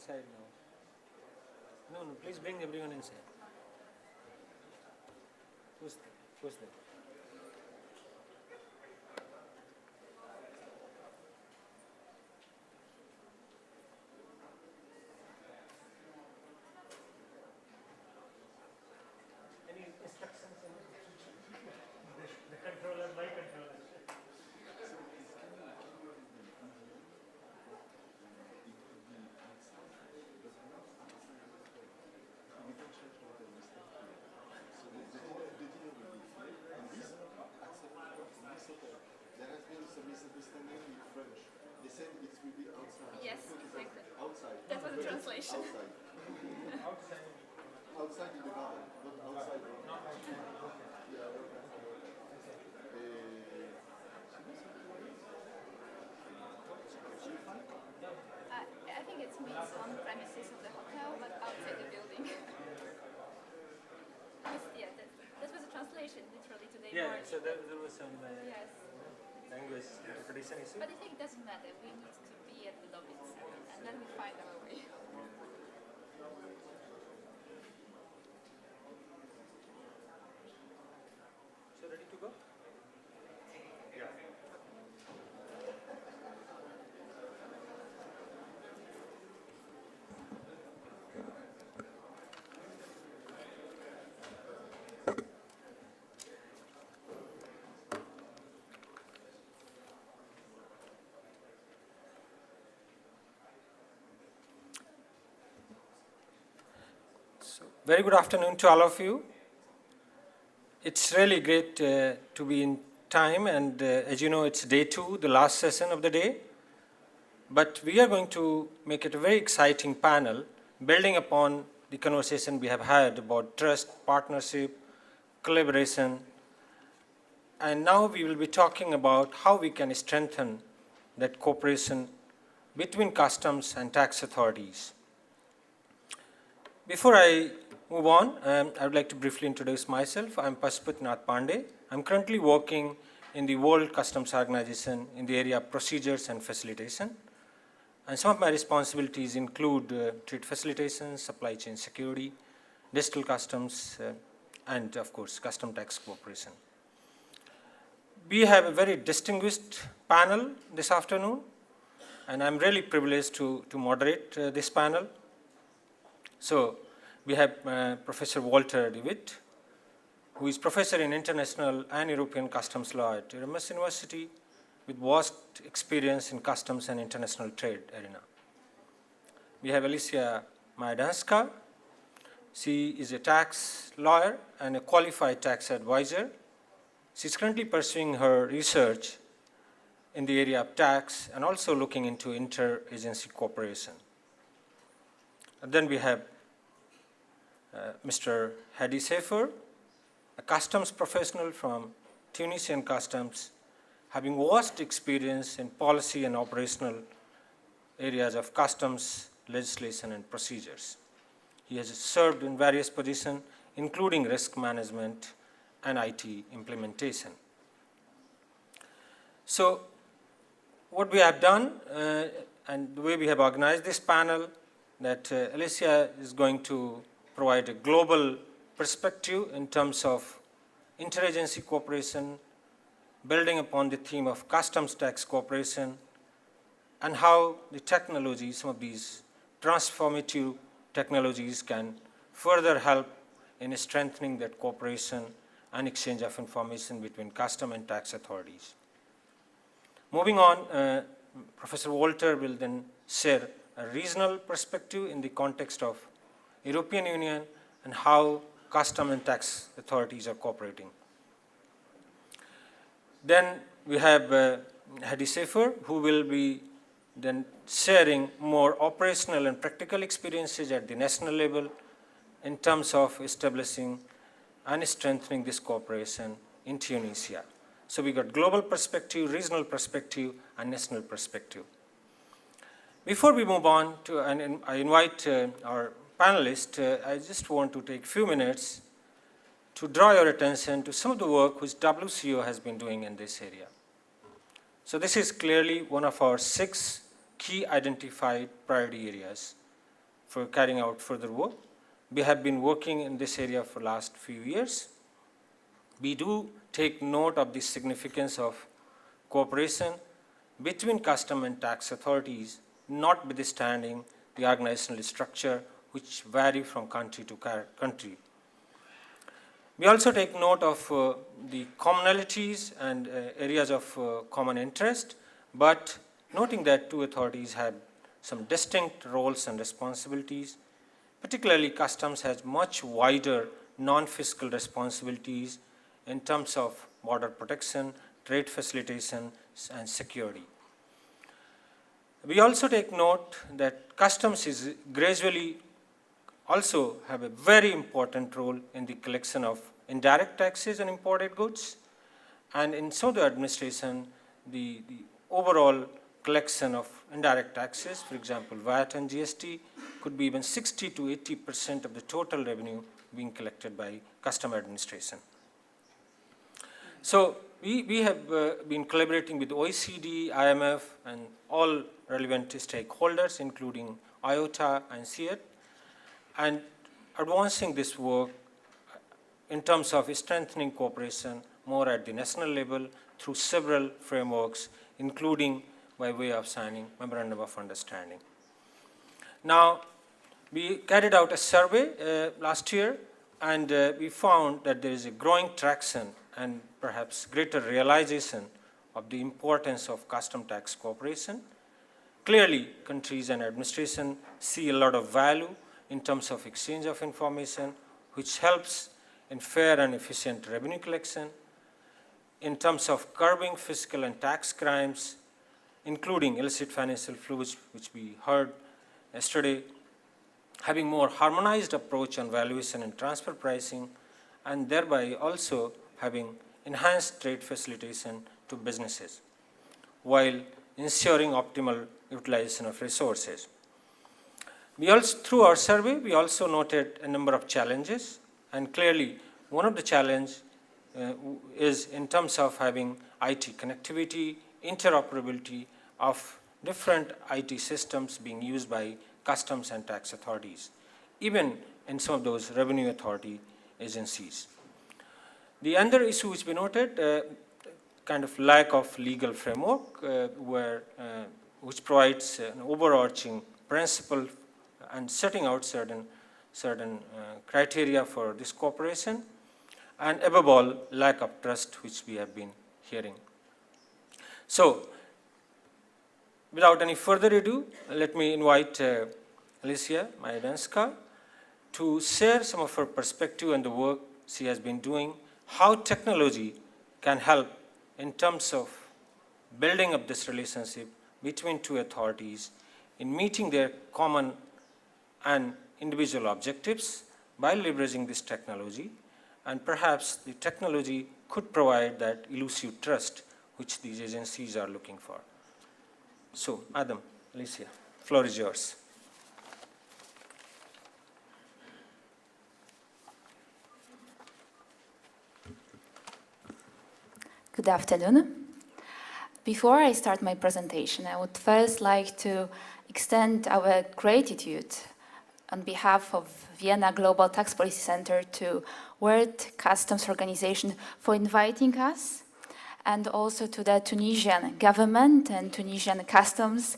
inside now. No, please bring everyone inside. Push them. Any instructions in the controller, my controller? There has been some misunderstanding in French. They said it will be outside. Yes, exactly. Outside. That was the translation. Outside. Outside in the garden, not outside. Yeah, okay. I think it means on premises of the hotel, but outside the building. Yeah, that was a translation literally today morning. So there was some Yes. language interpretation issue. But I think it doesn't matter. We need to be at the lobby and then we find our way. So ready to go? Yeah. Very good afternoon to all of you. It's really great to be in time, and as you know, it's day 2, the last session of the day. But we are going to make it a very exciting panel, building upon the conversation we have had about trust, partnership, collaboration. And now we will be talking about how we can strengthen that cooperation between customs and tax authorities. Before I move on, I would like to briefly introduce myself. I'm Pashupati Pandey. I'm currently working in the World Customs Organization in the area of procedures and facilitation. And some of my responsibilities include trade facilitation, supply chain security, digital customs, and of course, custom tax cooperation. We have a very distinguished panel this afternoon, and I'm really privileged to moderate this panel. So we have Professor Walter de Witt, who is professor in international and European customs law at Erasmus University, with vast experience in customs and international trade arena. We have Alicja Majdanska. She is a tax lawyer and a qualified tax advisor. She's currently pursuing her research in the area of tax and also looking into interagency cooperation. And then we have Mr. Hedi, a customs professional from Tunisian customs, having vast experience in policy and operational areas of customs, legislation, and procedures. He has served in various positions, including risk management and IT implementation. So what we have done and the way we have organized this panel, that Alicja is going to provide a global perspective in terms of interagency cooperation, building upon the theme of customs tax cooperation, and how the technology, some of these transformative technologies, can further help in strengthening that cooperation and exchange of information between custom and tax authorities. Moving on, Professor Walter will then share a regional perspective in the context of European Union and how custom and tax authorities are cooperating. Then we have Hedi, who will be then sharing more operational and practical experiences at the national level in terms of establishing and strengthening this cooperation in Tunisia. So we got global perspective, regional perspective, and national perspective. Before we move on to, and I invite our panelists, I just want to take a few minutes to draw your attention to some of the work which WCO has been doing in this area. So this is clearly one of our 6 key identified priority areas. for carrying out further work. We have been working in this area for the last few years. We do take note of the significance of cooperation between custom and tax authorities, notwithstanding the organizational structure which vary from country to country. We also take note of the commonalities and areas of common interest, but noting that two authorities have some distinct roles and responsibilities. Particularly, customs has much wider non-fiscal responsibilities in terms of border protection, trade facilitation, and security. We also take note that customs is gradually also have a very important role in the collection of indirect taxes on imported goods, and in so the administration, the overall collection of indirect taxes, for example, VAT and GST, could be even 60 to 80% of the total revenue being collected by custom administration. So we have been collaborating with OECD, IMF, and all relevant stakeholders, including IOTA and CIET, and advancing this work in terms of strengthening cooperation more at the national level through several frameworks, including by way of signing Memorandum of Understanding. Now, we carried out a survey last year, and we found that there is a growing traction and perhaps greater realization of the importance of custom tax cooperation. Clearly, countries and administration see a lot of value in terms of exchange of information, which helps in fair and efficient revenue collection, in terms of curbing fiscal and tax crimes, including illicit financial flows, which we heard yesterday, having more harmonized approach on valuation and transfer pricing, and thereby also having enhanced trade facilitation to businesses, while ensuring optimal utilization of resources. We also, through our survey, we also noted a number of challenges, and clearly one of the challenges is in terms of having IT connectivity, interoperability of different IT systems being used by customs and tax authorities, even in some of those revenue authority agencies. The other issue which we noted, kind of lack of legal framework, which provides an overarching principle and setting out certain criteria for this cooperation, and above all, lack of trust, which we have been hearing. So, without any further ado, let me invite Alicja Majdanska to share some of her perspective on the work she has been doing, how technology can help in terms of building up this relationship between two authorities in meeting their common and individual objectives by leveraging this technology, and perhaps the technology could provide that elusive trust which these agencies are looking for. So, Adam, Alicja, floor is yours. Good afternoon. Before I start my presentation, I would first like to extend our gratitude on behalf of Vienna Global Tax Policy Center to World Customs Organization for inviting us, and also to the Tunisian government and Tunisian customs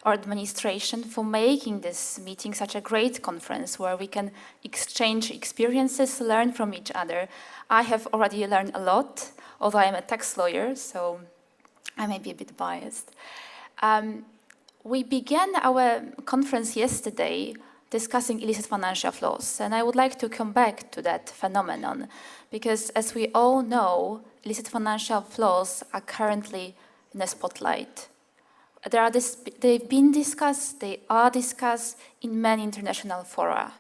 administration for making this meeting such a great conference where we can exchange experiences, learn from each other. I have already learned a lot, although I'm a tax lawyer, so I may be a bit biased. We began our conference yesterday discussing illicit financial flows, and I would like to come back to that phenomenon, because as we all know, illicit financial flows are currently in the spotlight. They've been discussed, they are discussed in many international fora,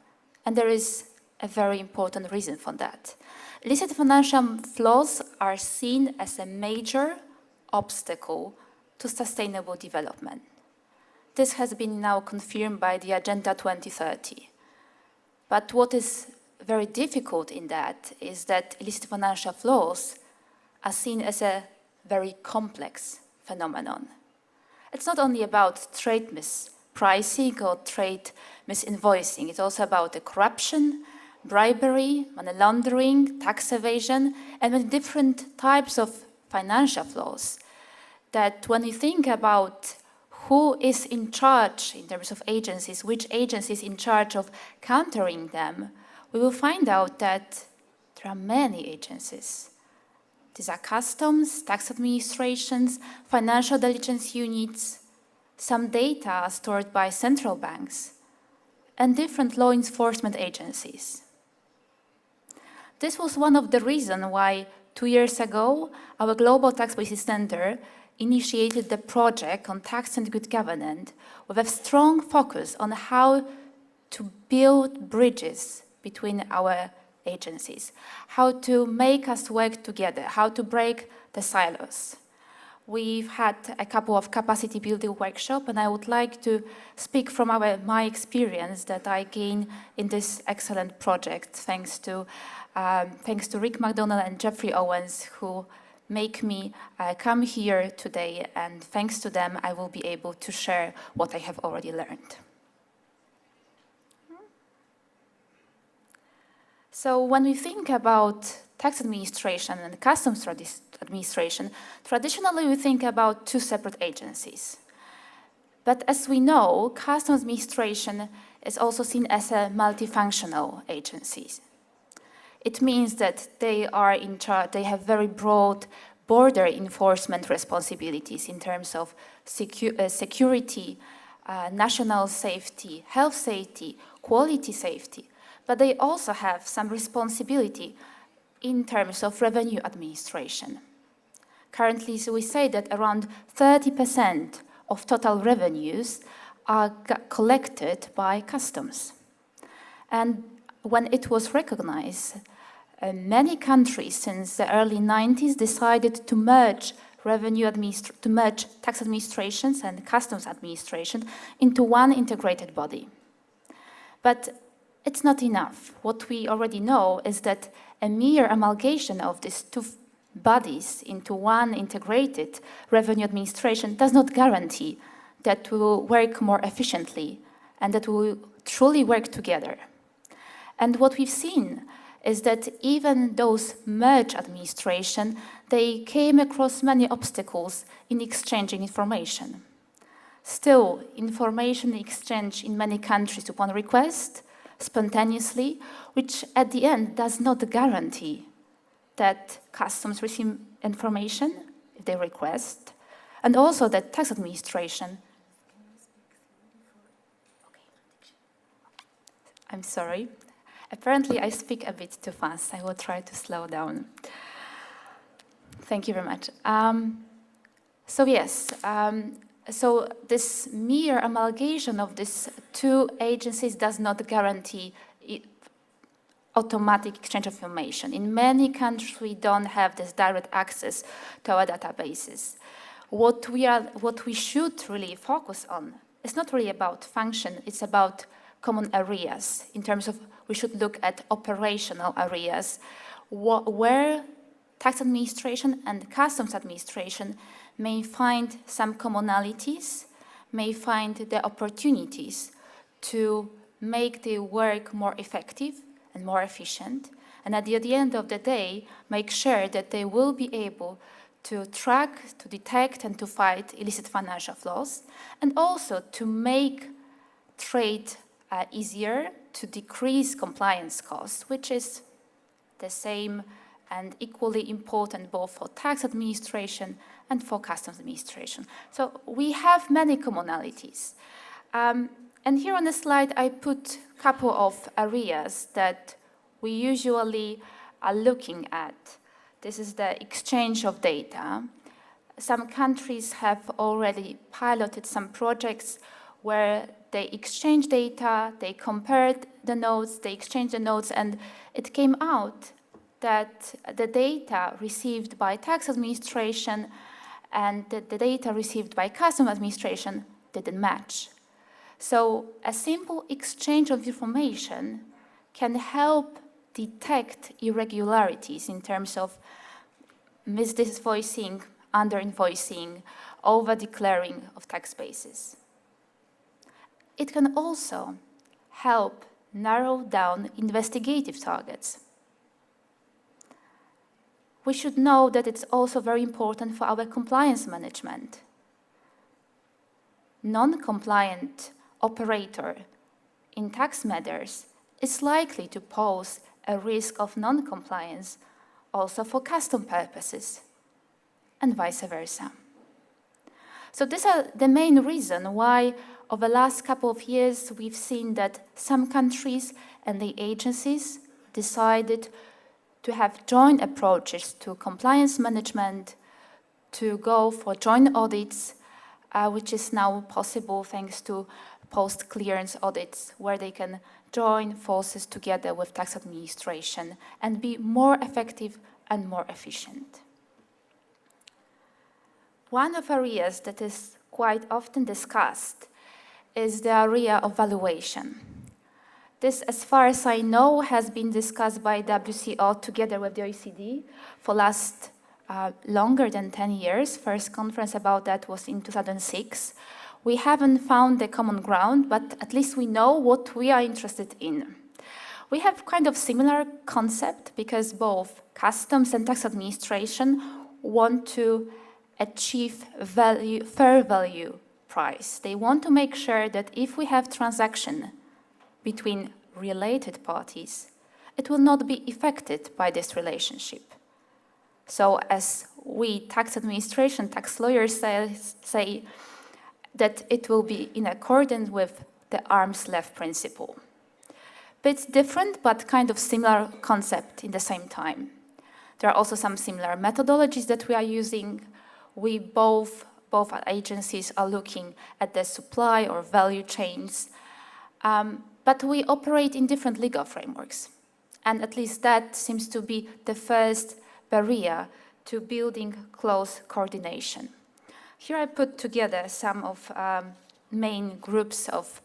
and there is a very important reason for that. Illicit financial flows are seen as a major obstacle to sustainable development. This has been now confirmed by the Agenda 2030. But what is very difficult in that is that illicit financial flows are seen as a very complex phenomenon. It's not only about trade pricing or trade misinvoicing. It's also about the corruption, bribery, money laundering, tax evasion, and many different types of financial flows. That when you think about who is in charge in terms of agencies, which agency is in charge of countering them, we will find out that there are many agencies. These are customs, tax administrations, financial diligence units. Some data are stored by central banks and different law enforcement agencies. This was one of the reasons why 2 years ago, our Global Tax Policy Center initiated the project on tax and good governance with a strong focus on how to build bridges between our agencies, how to make us work together, how to break the silos. We've had a couple of capacity building workshops, and I would like to speak from my experience that I gained in this excellent project, thanks to Rick McDonald and Jeffrey Owens, who make me come here today, and thanks to them, I will be able to share what I have already learned. So when we think about tax administration and customs administration, traditionally we think about two separate agencies. But as we know, customs administration is also seen as a multifunctional agency. It means that they are in charge, they have very broad border enforcement responsibilities in terms of security, national safety, health safety, quality safety. But they also have some responsibility in terms of revenue administration. Currently, so we say that around 30% of total revenues are collected by customs. And when it was recognized, many countries since the early 90s decided to merge tax administrations and customs administration into one integrated body. But it's not enough. What we already know is that a mere amalgamation of these two bodies into one integrated revenue administration does not guarantee that we will work more efficiently and that we will truly work together. And what we've seen is that even those merged administration, they came across many obstacles in exchanging information. Still, information exchange in many countries upon request, spontaneously, which at the end does not guarantee that customs receive information if they request, and also that tax administration. I'm sorry. Apparently, I speak a bit too fast. I will try to slow down. Thank you very much. So this mere amalgamation of these two agencies does not guarantee automatic exchange of information. In many countries, we don't have this direct access to our databases. What we should really focus on is not really about function, it's about common areas. In terms of, we should look at operational areas where tax administration and customs administration may find some commonalities, may find the opportunities to make their work more effective and more efficient, and at the end of the day, make sure that they will be able to track, to detect, and to fight illicit financial flows, and also to make trade easier, to decrease compliance costs, which is the same and equally important both for tax administration and for customs administration. So we have many commonalities. And here on the slide, I put a couple of areas that we usually are looking at. This is the exchange of data. Some countries have already piloted some projects where they exchange data, they compared the notes, they exchanged the notes, and it came out that the data received by tax administration and the data received by customs administration didn't match. So a simple exchange of information can help detect irregularities in terms of misinvoicing, under-invoicing, over-declaring of tax bases. it can also help narrow down investigative targets. We should know that it's also very important for our compliance management. Non-compliant operator in tax matters is likely to pose a risk of non-compliance also for custom purposes, and vice versa. So these are the main reason why over the last couple of years we've seen that some countries and the agencies decided to have joint approaches to compliance management, to go for joint audits, which is now possible thanks to post-clearance audits, where they can join forces together with tax administration and be more effective and more efficient. One of the areas that is quite often discussed is the area of valuation. This, as far as I know, has been discussed by WCO together with the OECD for last longer than 10 years. First conference about that was in 2006. We haven't found the common ground, but at least we know what we are interested in. We have kind of similar concept because both customs and tax administration want to achieve value, fair value price. They want to make sure that if we have transaction between related parties, it will not be affected by this relationship. So as we, tax administration, tax lawyers say that it will be in accordance with the arm's length principle. Bit different, but kind of similar concept in the same time. There are also some similar methodologies that we are using. We both agencies are looking at the supply or value chains, but we operate in different legal frameworks. And at least that seems to be the first barrier to building close coordination. Here I put together some of main groups of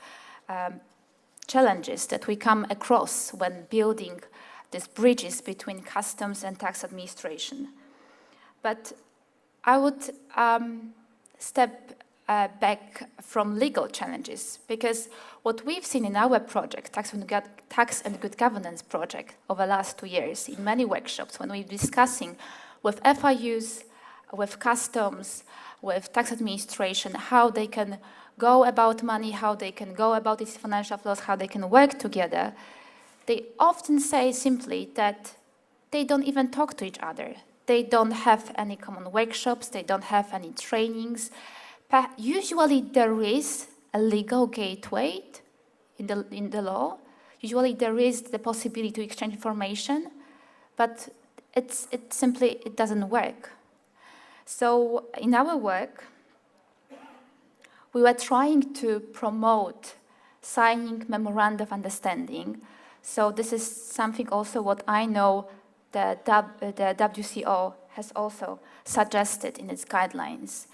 challenges that we come across when building these bridges between customs and tax administration. But I would step back from legal challenges, because what we've seen in our project, Tax and Good Governance project, over the last 2 years, in many workshops, when we're discussing with FIUs, with customs, with tax administration, how they can go about money, how they can go about its financial flows, how they can work together, they often say simply that they don't even talk to each other. They don't have any common workshops, they don't have any trainings. But usually there is a legal gateway in the law. Usually there is the possibility to exchange information, but it simply doesn't work. So in our work, we were trying to promote signing memoranda of understanding. So this is something also what I know the WCO has also suggested in its guidelines.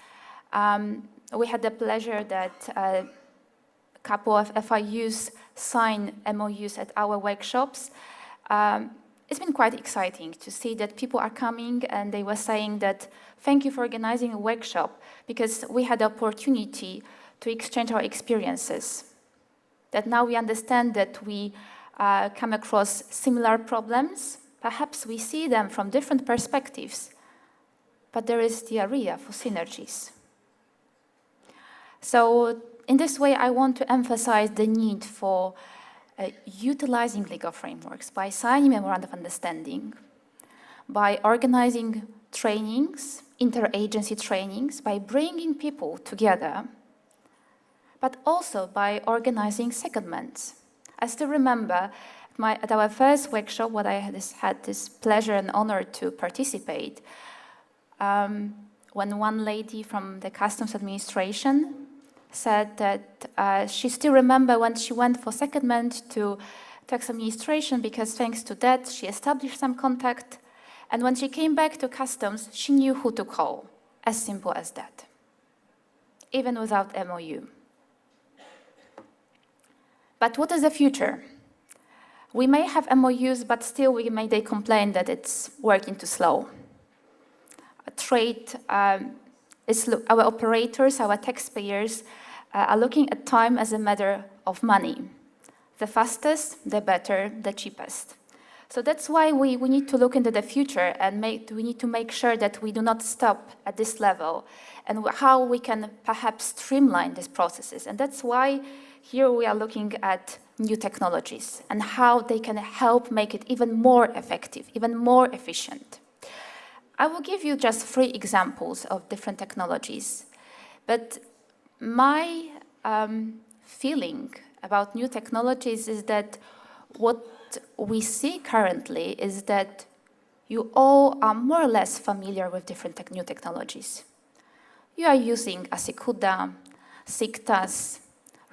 We had the pleasure that a couple of FIUs sign MOUs at our workshops. It's been quite exciting to see that people are coming and they were saying that thank you for organizing a workshop, because we had the opportunity to exchange our experiences. That now we understand that we come across similar problems. Perhaps we see them from different perspectives, but there is the area for synergies. So in this way, I want to emphasize the need for utilizing legal frameworks by signing memorandum of understanding, by organizing trainings, interagency trainings, by bringing people together, but also by organizing secondments. I still remember at our first workshop, what I had this pleasure and honor to participate, when one lady from the Customs Administration said that she still remember when she went for secondment to tax administration, because thanks to that she established some contact, and when she came back to customs she knew who to call. As simple as that, even without MOU. But what is the future? We may have MOUs, but still they complain that it's working too slow. Trade our operators, our taxpayers are looking at time as a matter of money. The fastest, the better, the cheapest. So that's why we need to look into the future and we need to make sure that we do not stop at this level and how we can perhaps streamline these processes. And that's why here we are looking at new technologies and how they can help make it even more effective, even more efficient. I will give you just 3 examples of different technologies, but my feeling about new technologies is that what we see currently is that you all are more or less familiar with different new technologies. You are using Asikuda, Siktas,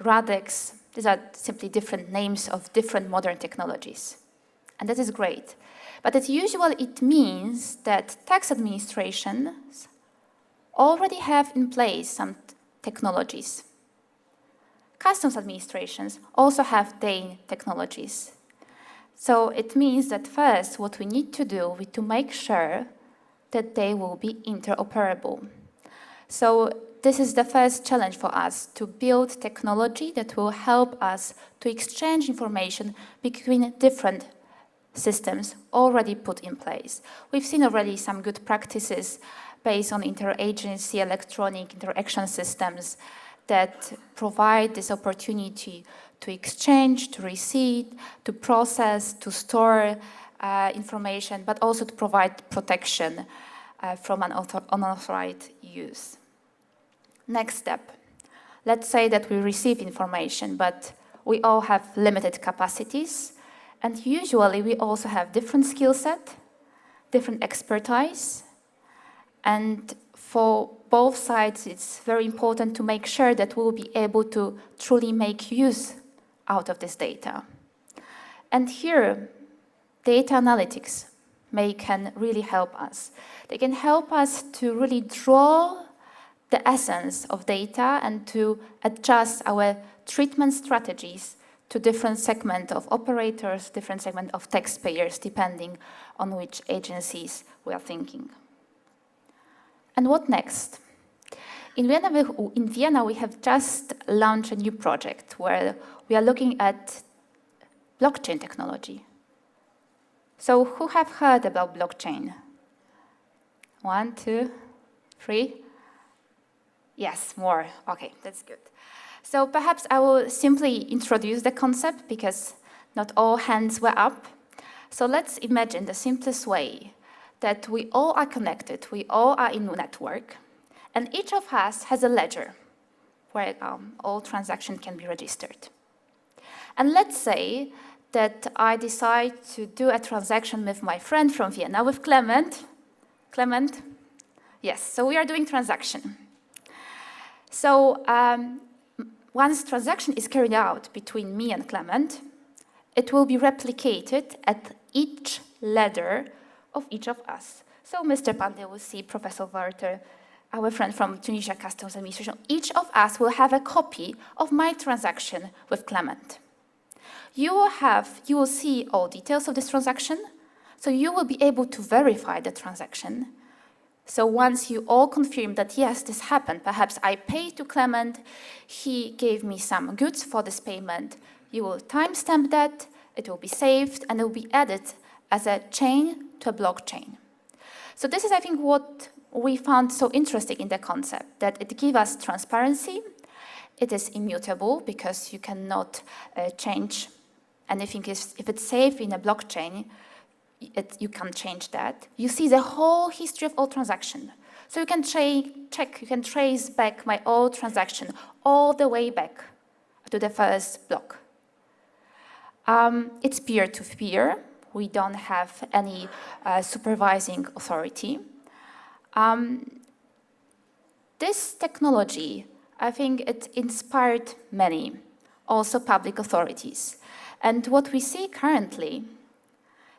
Radex. These are simply different names of different modern technologies. And that is great. But as usual, it means that tax administrations already have in place some technologies. Customs administrations also have their technologies. So it means that first, what we need to do is to make sure that they will be interoperable. So this is the first challenge for us, to build technology that will help us to exchange information between different systems already put in place. We've seen already some good practices based on interagency electronic interaction systems that provide this opportunity to exchange, to receive, to process, to store information, but also to provide protection from unauthorized use. Next step. Let's say that we receive information, but we all have limited capacities, and usually we also have different skill set, different expertise, and for both sides, it's very important to make sure that we will be able to truly make use out of this data. And here, data analytics can really help us. They can help us to really draw the essence of data and to adjust our treatment strategies to different segments of operators, different segments of taxpayers, depending on which agencies we are thinking. And what next? In Vienna, we have just launched a new project where we are looking at blockchain technology. So who have heard about blockchain? 1, 2, 3? Yes, more. Okay, that's good. So perhaps I will simply introduce the concept because not all hands were up. So let's imagine the simplest way that we all are connected, we all are in a network, and each of us has a ledger where all transactions can be registered. And let's say that I decide to do a transaction with my friend from Vienna, with Clement. Clement? Yes, so we are doing transaction. So once transaction is carried out between me and Clement, it will be replicated at each ledger of each of us. So Mr. Pandey will see Professor Werther, our friend from Tunisia Customs Administration. Each of us will have a copy of my transaction with Clement. You will see all details of this transaction, so you will be able to verify the transaction. So once you all confirm that, yes, this happened, perhaps I paid to Clement, he gave me some goods for this payment, you will timestamp that, it will be saved, and it will be added as a chain to a blockchain. So this is, I think, what we found so interesting in the concept, that it gives us transparency, it is immutable because you cannot change anything. If it's safe in a blockchain, you can change that. You see the whole history of all transactions. So you can check, you can trace back my old transaction all the way back to the first block. It's peer-to-peer. We don't have any supervising authority. This technology, I think it inspired many, also public authorities. And what we see currently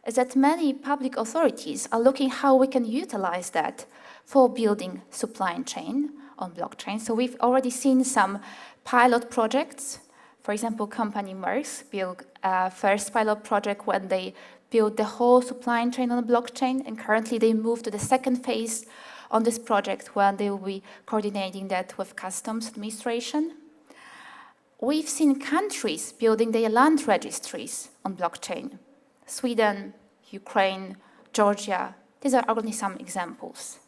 is that many public authorities are looking how we can utilize that for building supply chain on blockchain. So we've already seen some pilot projects. For example, company Maersk built a first pilot project when they built the whole supply chain on a blockchain, and currently they moved to the second phase on this project where they will be coordinating that with customs administration. we've seen countries building their land registries on blockchain. Sweden, Ukraine, Georgia, these are only some examples.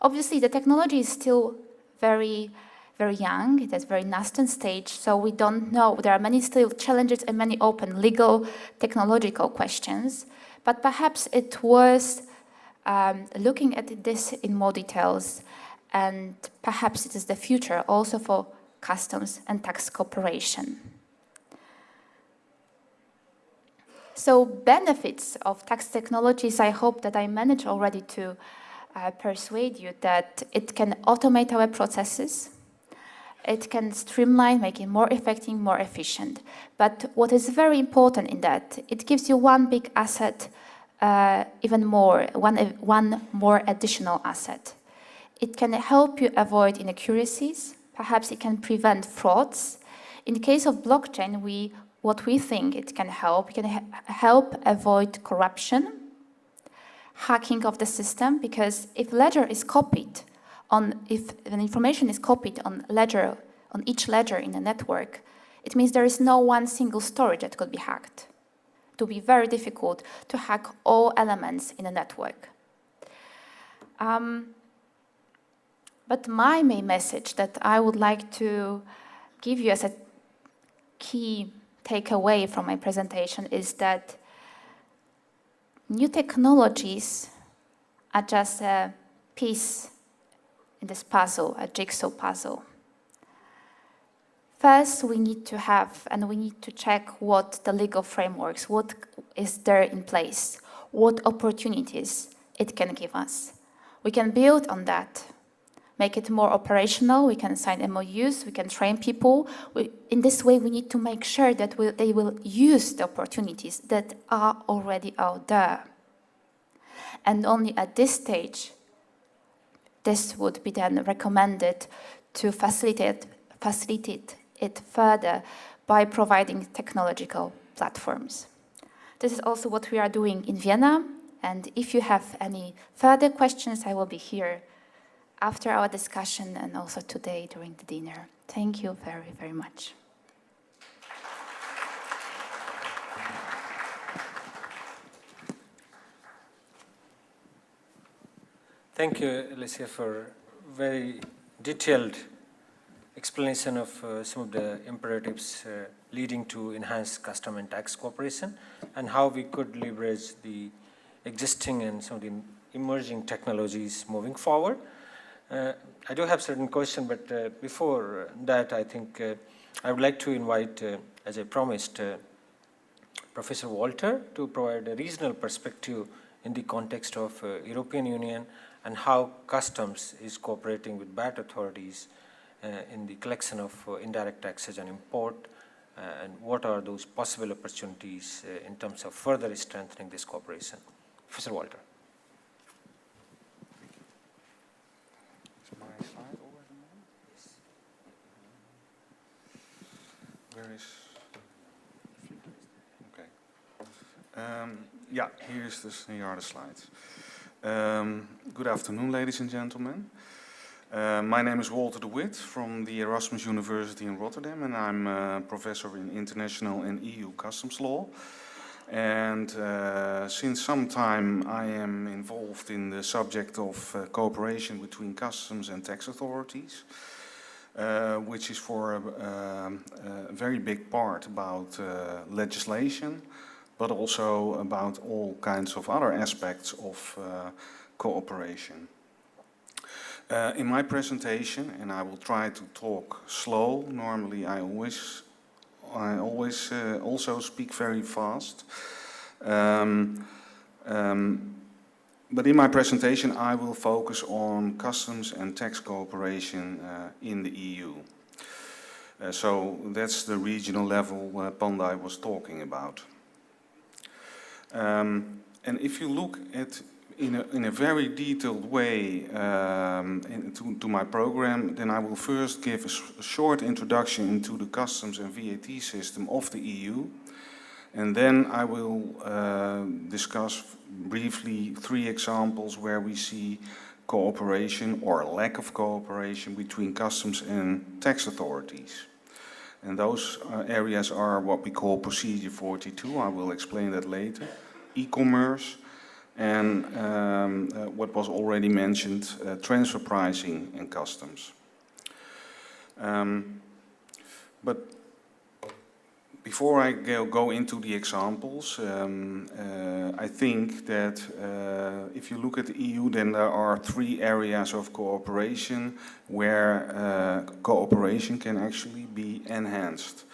Obviously, the technology is still very young, it is very nascent stage, so we don't know. There are many still challenges and many open legal, technological questions, but perhaps it was looking at this in more details, and perhaps it is the future also for customs and tax cooperation. So benefits of tax technologies, I hope that I managed already to persuade you that it can automate our processes, it can streamline, make it more effective, more efficient. But what is very important in that, it gives you one big asset, even more, one more additional asset. It can help you avoid inaccuracies, perhaps it can prevent frauds. In the case of blockchain, what we think it can help avoid corruption, hacking of the system, because if ledger is copied if an information is copied on each ledger in a network, it means there is no one single storage that could be hacked. It will be very difficult to hack all elements in a network. But my main message that I would like to give you as a key takeaway from my presentation is that new technologies are just a piece in this puzzle, a jigsaw puzzle. First, we need to have and we need to check what the legal frameworks, what is there in place, what opportunities it can give us. We can build on that, make it more operational, we can sign MOUs, we can train people. In this way, we need to make sure that they will use the opportunities that are already out there. And only at this stage, this would be then recommended to facilitate it further by providing technological platforms. This is also what we are doing in Vienna, and if you have any further questions, I will be here after our discussion and also today during the dinner. Thank you very, very much. Thank you, Alicja, for very detailed explanation of some of the imperatives leading to enhanced custom and tax cooperation and how we could leverage the existing and some of the emerging technologies moving forward. I do have certain questions, but before that, I think I would like to invite, as I promised, Professor Walter to provide a regional perspective in the context of European Union and how customs is cooperating with VAT authorities in the collection of indirect taxes on import, and what are those possible opportunities in terms of further strengthening this cooperation. Professor Walter. Is my slide already on? Where is... Okay. Yeah, here are the slides. Good afternoon, ladies and gentlemen. My name is Walter de Witt from the Erasmus University in Rotterdam, and I'm a professor in international and EU customs law. And since some time I am involved in the subject of cooperation between customs and tax authorities, which is for a very big part about legislation, but also about all kinds of other aspects of cooperation. In my presentation, and I will try to talk slow, normally I always also speak very fast. But in my presentation I will focus on customs and tax cooperation in the EU. So that's the regional level Pandey was talking about. And if you look at in a very detailed way to my program, then I will first give a short introduction into the customs and VAT system of the EU, and then I will discuss briefly 3 examples where we see cooperation or lack of cooperation between customs and tax authorities. And those areas are what we call Procedure 42. I will explain that later. E-commerce and what was already mentioned, transfer pricing and customs. But before I go into the examples, I think that if you look at the EU, then there are 3 areas of cooperation where cooperation can actually be enhanced.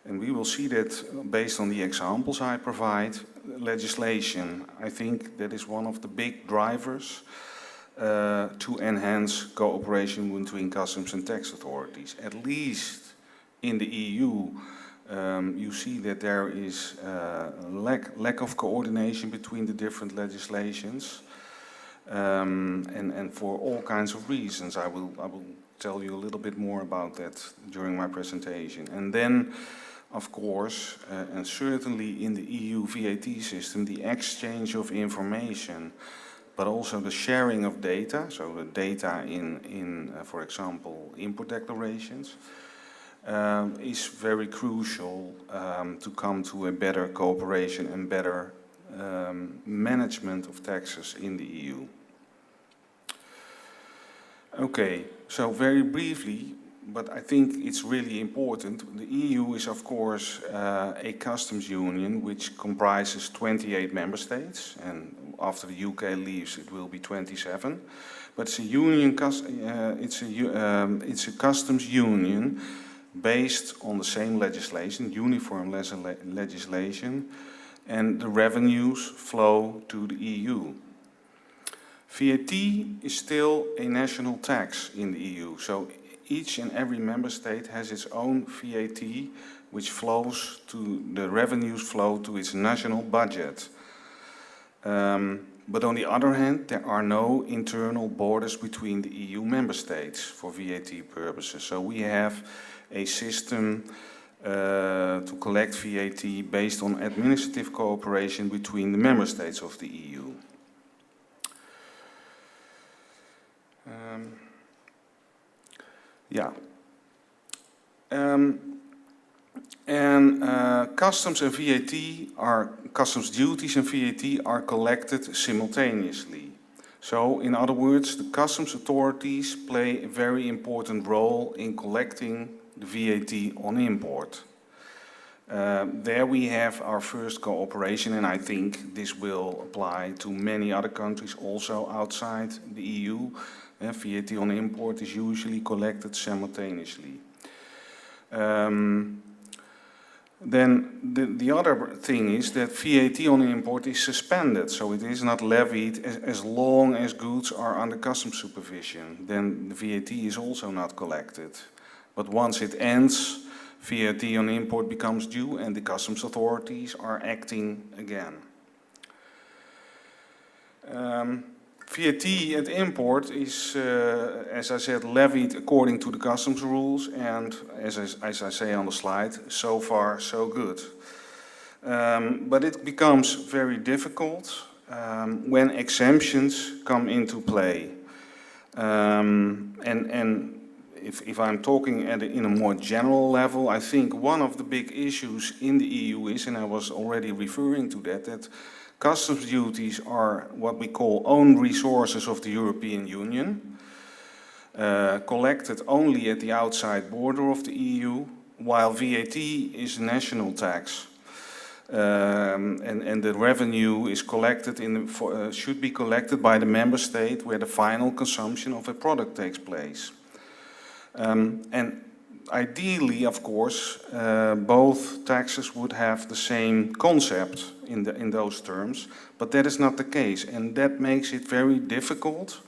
And we will see that based on the examples I provide. Legislation, I think that is one of the big drivers to enhance cooperation between customs and tax authorities. At least in the EU, you see that there is lack of coordination between the different legislations, and for all kinds of reasons. I will tell you a little bit more about that during my presentation. And then, of course, and certainly in the EU VAT system, the exchange of information, but also the sharing of data, so the data in for example, import declarations, is very crucial to come to a better cooperation and better management of taxes in the EU. Okay, so very briefly, but I think it's really important, the EU is of course a customs union which comprises 28 member states, and after the UK leaves it will be 27. But it's a union, it's a customs union based on the same legislation, uniform legislation, and the revenues flow to the EU. VAT is still a national tax in the EU, so each and every member state has its own VAT, which flows to, the revenues flow to its national budget. But on the other hand, there are no internal borders between the EU member states for VAT purposes. So we have a system to collect VAT based on administrative cooperation between the member states of the EU. Customs and VAT are, customs duties and VAT are collected simultaneously. So, in other words, the customs authorities play a very important role in collecting the VAT on import. There we have our first cooperation, and I think this will apply to many other countries also outside the EU. VAT on import is usually collected simultaneously. Then the other thing is that VAT on import is suspended, so it is not levied as long as goods are under customs supervision. Then the VAT is also not collected. But once it ends, VAT on import becomes due and the customs authorities are acting again. VAT at import is, as I said, levied according to the customs rules, and as I say on the slide, so far so good. But it becomes very difficult when exemptions come into play. If I'm talking in a more general level, I think one of the big issues in the EU is, and I was already referring to that customs duties are what we call own resources of the European Union, collected only at the outside border of the EU, while VAT is national tax. And the revenue is collected should be collected by the member state where the final consumption of a product takes place. And ideally, of course, both taxes would have the same concept in those terms, but that is not the case, and that makes it very difficult,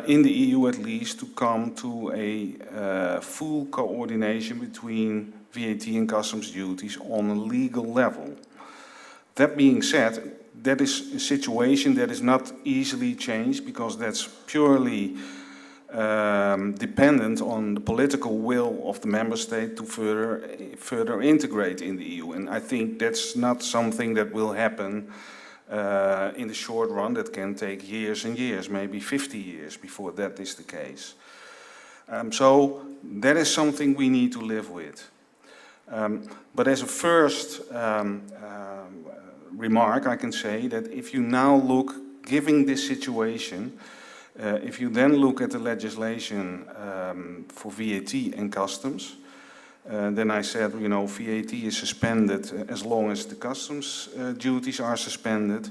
in the EU at least, to come to a full coordination between VAT and customs duties on a legal level. That being said, that is a situation that is not easily changed because that's purely dependent on the political will of the member state to further integrate in the EU. And I think that's not something that will happen in the short run. That can take years and years, maybe 50 years before that is the case. So that is something we need to live with. But as a first remark, I can say that if you now look, given this situation, if you then look at the legislation for VAT and customs, then I said, you know, VAT is suspended as long as the customs duties are suspended.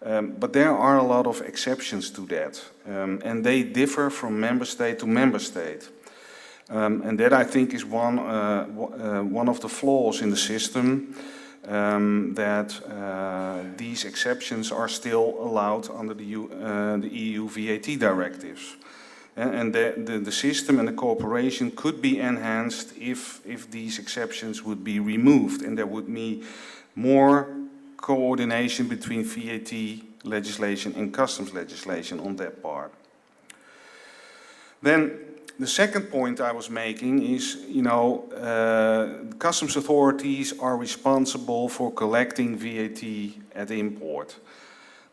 But there are a lot of exceptions to that, and they differ from member state to member state. And that, I think, is one of the flaws in the system, that these exceptions are still allowed under the EU VAT directives. And the system and the cooperation could be enhanced if these exceptions would be removed, and there would be more coordination between VAT legislation and customs legislation on that part. Then the second point I was making is, you know, customs authorities are responsible for collecting VAT at import.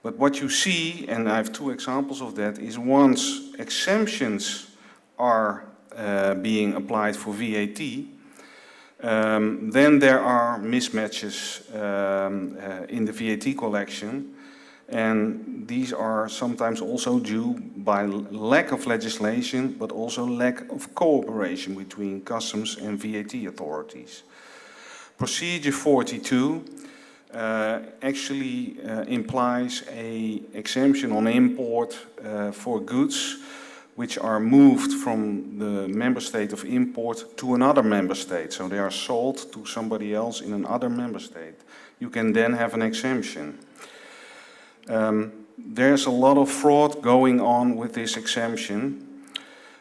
But what you see, and I have two examples of that, is once exemptions are being applied for VAT, then there are mismatches in the VAT collection, and these are sometimes also due by lack of legislation, but also lack of cooperation between customs and VAT authorities. Procedure 42 actually implies an exemption on import for goods which are moved from the member state of import to another member state. So they are sold to somebody else in another member state. You can then have an exemption. There's a lot of fraud going on with this exemption.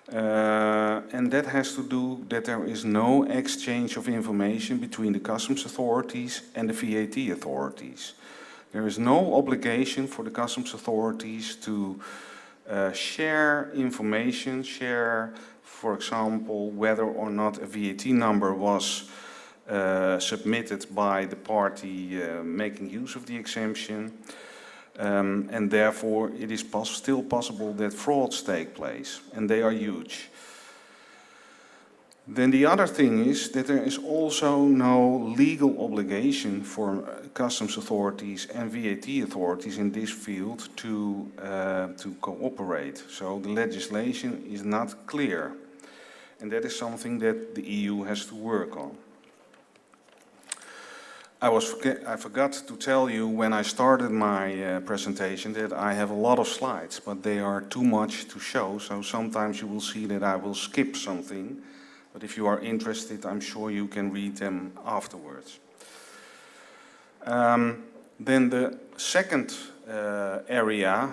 And that has to do that there is no exchange of information between the customs authorities and the VAT authorities. There is no obligation for the customs authorities to share information, for example, whether or not a VAT number was submitted by the party making use of the exemption. And therefore it is still possible that frauds take place, and they are huge. Then the other thing is that there is also no legal obligation for customs authorities and VAT authorities in this field to cooperate. So the legislation is not clear, and that is something that the EU has to work on. I forgot to tell you when I started my presentation that I have a lot of slides, but they are too much to show, so sometimes you will see that I will skip something. But if you are interested, I'm sure you can read them afterwards. Then the second area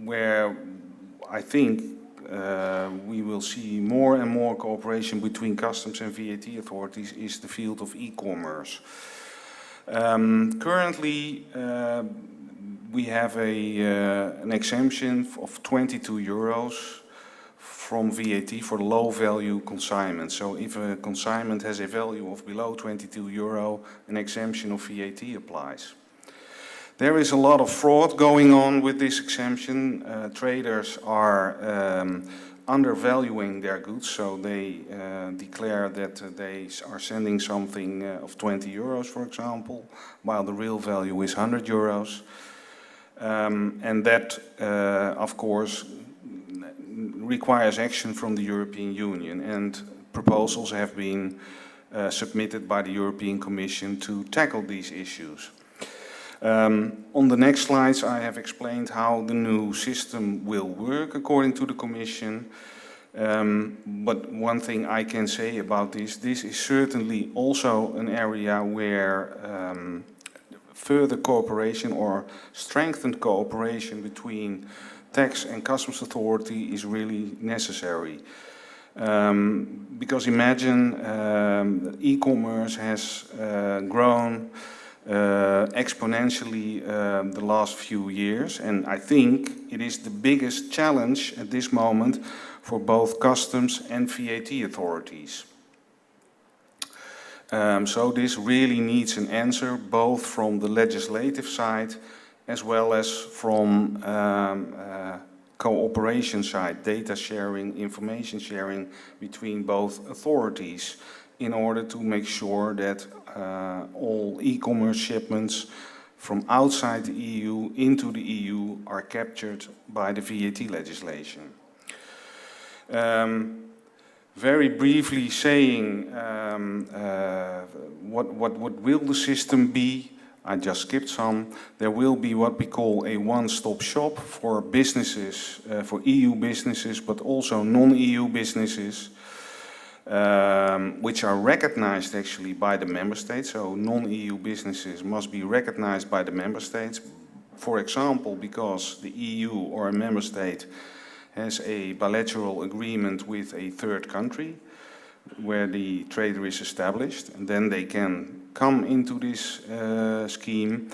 where I think we will see more and more cooperation between customs and VAT authorities is the field of e-commerce. Currently, we have an exemption of 22 euros from VAT for low-value consignment. So if a consignment has a value of below 22 euro, an exemption of VAT applies. There is a lot of fraud going on with this exemption. Traders are undervaluing their goods, so they declare that they are sending something of 20 euros, for example, while the real value is 100 euros. And that, of course, requires action from the European Union, and proposals have been submitted by the European Commission to tackle these issues. On the next slides, I have explained how the new system will work according to the Commission. But one thing I can say about this is certainly also an area where further cooperation or strengthened cooperation between tax and customs authority is really necessary. Because imagine e-commerce has grown exponentially the last few years, and I think it is the biggest challenge at this moment for both customs and VAT authorities. So this really needs an answer both from the legislative side as well as from cooperation side, data sharing, information sharing between both authorities in order to make sure that all e-commerce shipments from outside the EU into the EU are captured by the VAT legislation. Very briefly saying what will the system be, I just skipped some. There will be what we call a one-stop shop for businesses, for EU businesses, but also non-EU businesses, which are recognized actually by the member states. So non-EU businesses must be recognized by the member states. For example, because the EU or a member state has a bilateral agreement with a third country where the trader is established, and then they can come into this scheme.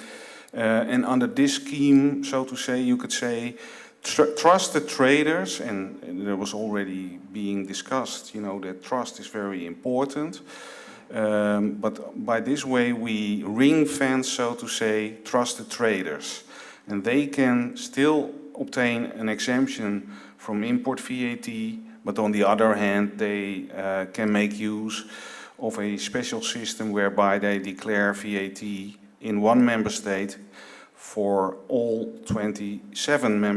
And under this scheme, so to say, you could say, trusted traders, and there was already being discussed, you know, that trust is very important. But by this way, we ring fence, so to say, trusted traders. And they can still obtain an exemption from import VAT, but on the other hand, they can make use of a special system whereby they declare VAT in one member state for all 27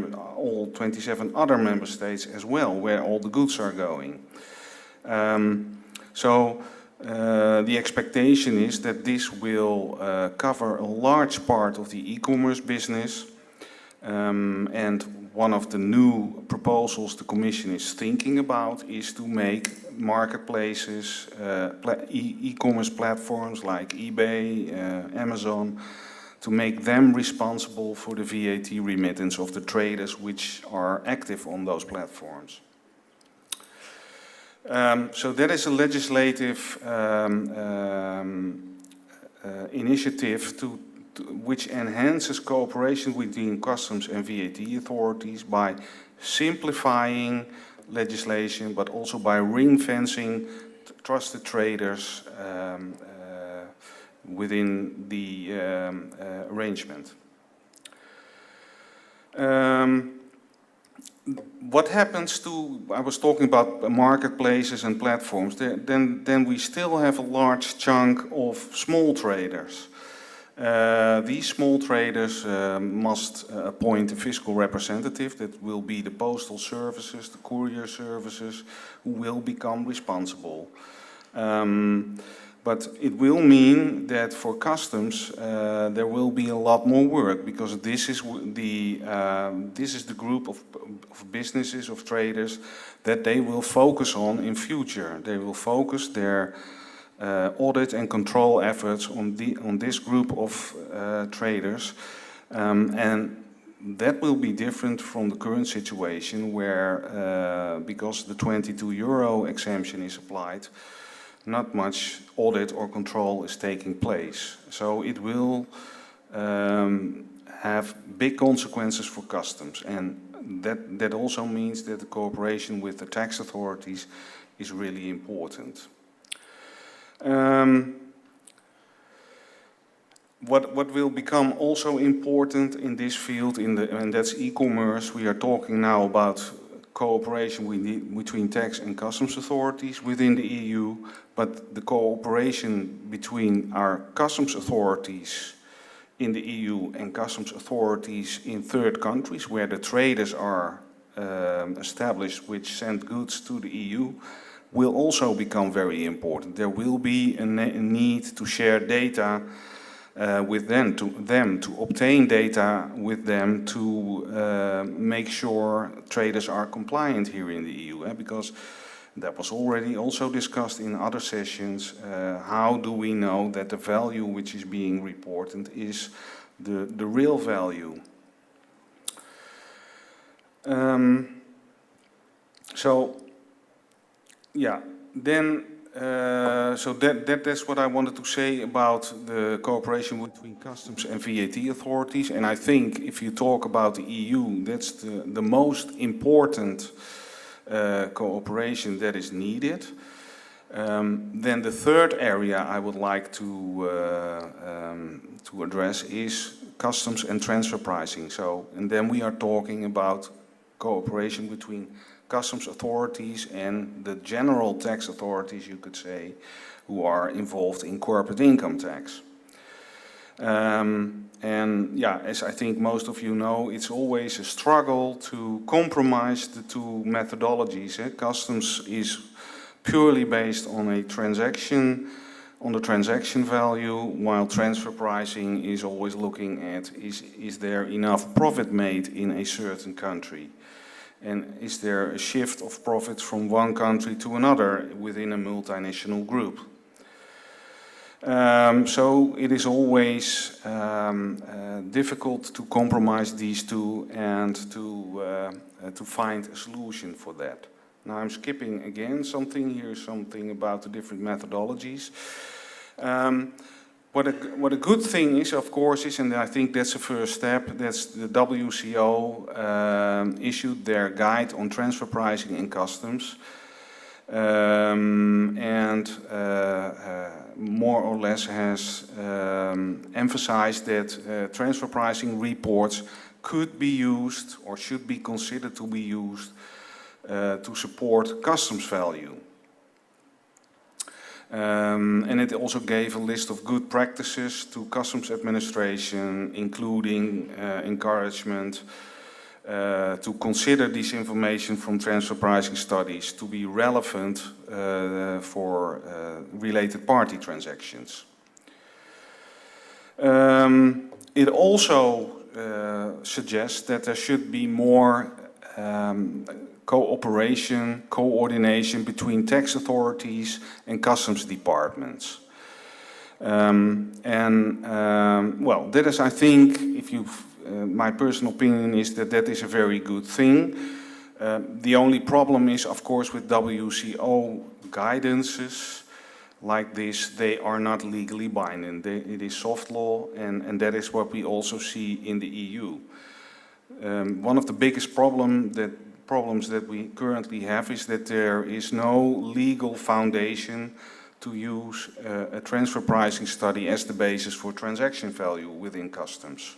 other member states as well, where all the goods are going. The expectation is that this will cover a large part of the e-commerce business, and one of the new proposals the Commission is thinking about is to make marketplaces, e-commerce platforms like eBay, Amazon, to make them responsible for the VAT remittance of the traders which are active on those platforms. So that is a legislative initiative which enhances cooperation between customs and VAT authorities by simplifying legislation, but also by ring-fencing trusted traders within the arrangement. What happens to, I was talking about marketplaces and platforms, then we still have a large chunk of small traders. These small traders must appoint a fiscal representative that will be the postal services, the courier services, who will become responsible. But it will mean that for customs there will be a lot more work, because this is the group of businesses, of traders, that they will focus on in future. They will focus their audit and control efforts on this group of traders, and that will be different from the current situation where, because the €22 exemption is applied, not much audit or control is taking place. So it will have big consequences for customs, and that also means that the cooperation with the tax authorities is really important. What will become also important in this field, and that's e-commerce. We are talking now about cooperation between tax and customs authorities within the EU, but the cooperation between our customs authorities in the EU and customs authorities in third countries where the traders are established which send goods to the EU will also become very important. There will be a need to share data with them, to obtain data with them, to make sure traders are compliant here in the EU, because that was already also discussed in other sessions. How do we know that the value which is being reported is the real value? So that's what I wanted to say about the cooperation between customs and VAT authorities. And I think if you talk about the EU, that's the most important cooperation that is needed. Then the third area I would like to address is customs and transfer pricing. And then we are talking about cooperation between customs authorities and the general tax authorities, you could say, who are involved in corporate income tax. And yeah, as I think most of you know, it's always a struggle to compromise the two methodologies. Customs is purely based on a transaction, on the transaction value, while transfer pricing is always looking at is there enough profit made in a certain country? And is there a shift of profits from one country to another within a multinational group? So it is always difficult to compromise these two and to find a solution for that. Now I'm skipping again something. Here's something about the different methodologies. What a good thing is, of course, is, and I think that's the first step, that's the WCO issued their guide on transfer pricing and customs. And more or less has emphasized that transfer pricing reports could be used or should be considered to be used to support customs value. And it also gave a list of good practices to customs administration, including encouragement to consider this information from transfer pricing studies to be relevant for related party transactions. It also suggests that there should be more cooperation, coordination between tax authorities and customs departments. Well, that is, I think, if you've my personal opinion is that that is a very good thing. The only problem is, of course, with WCO guidances like this, they are not legally binding. It is soft law, and that is what we also see in the EU. One of the biggest problems that we currently have is that there is no legal foundation to use a transfer pricing study as the basis for transaction value within customs.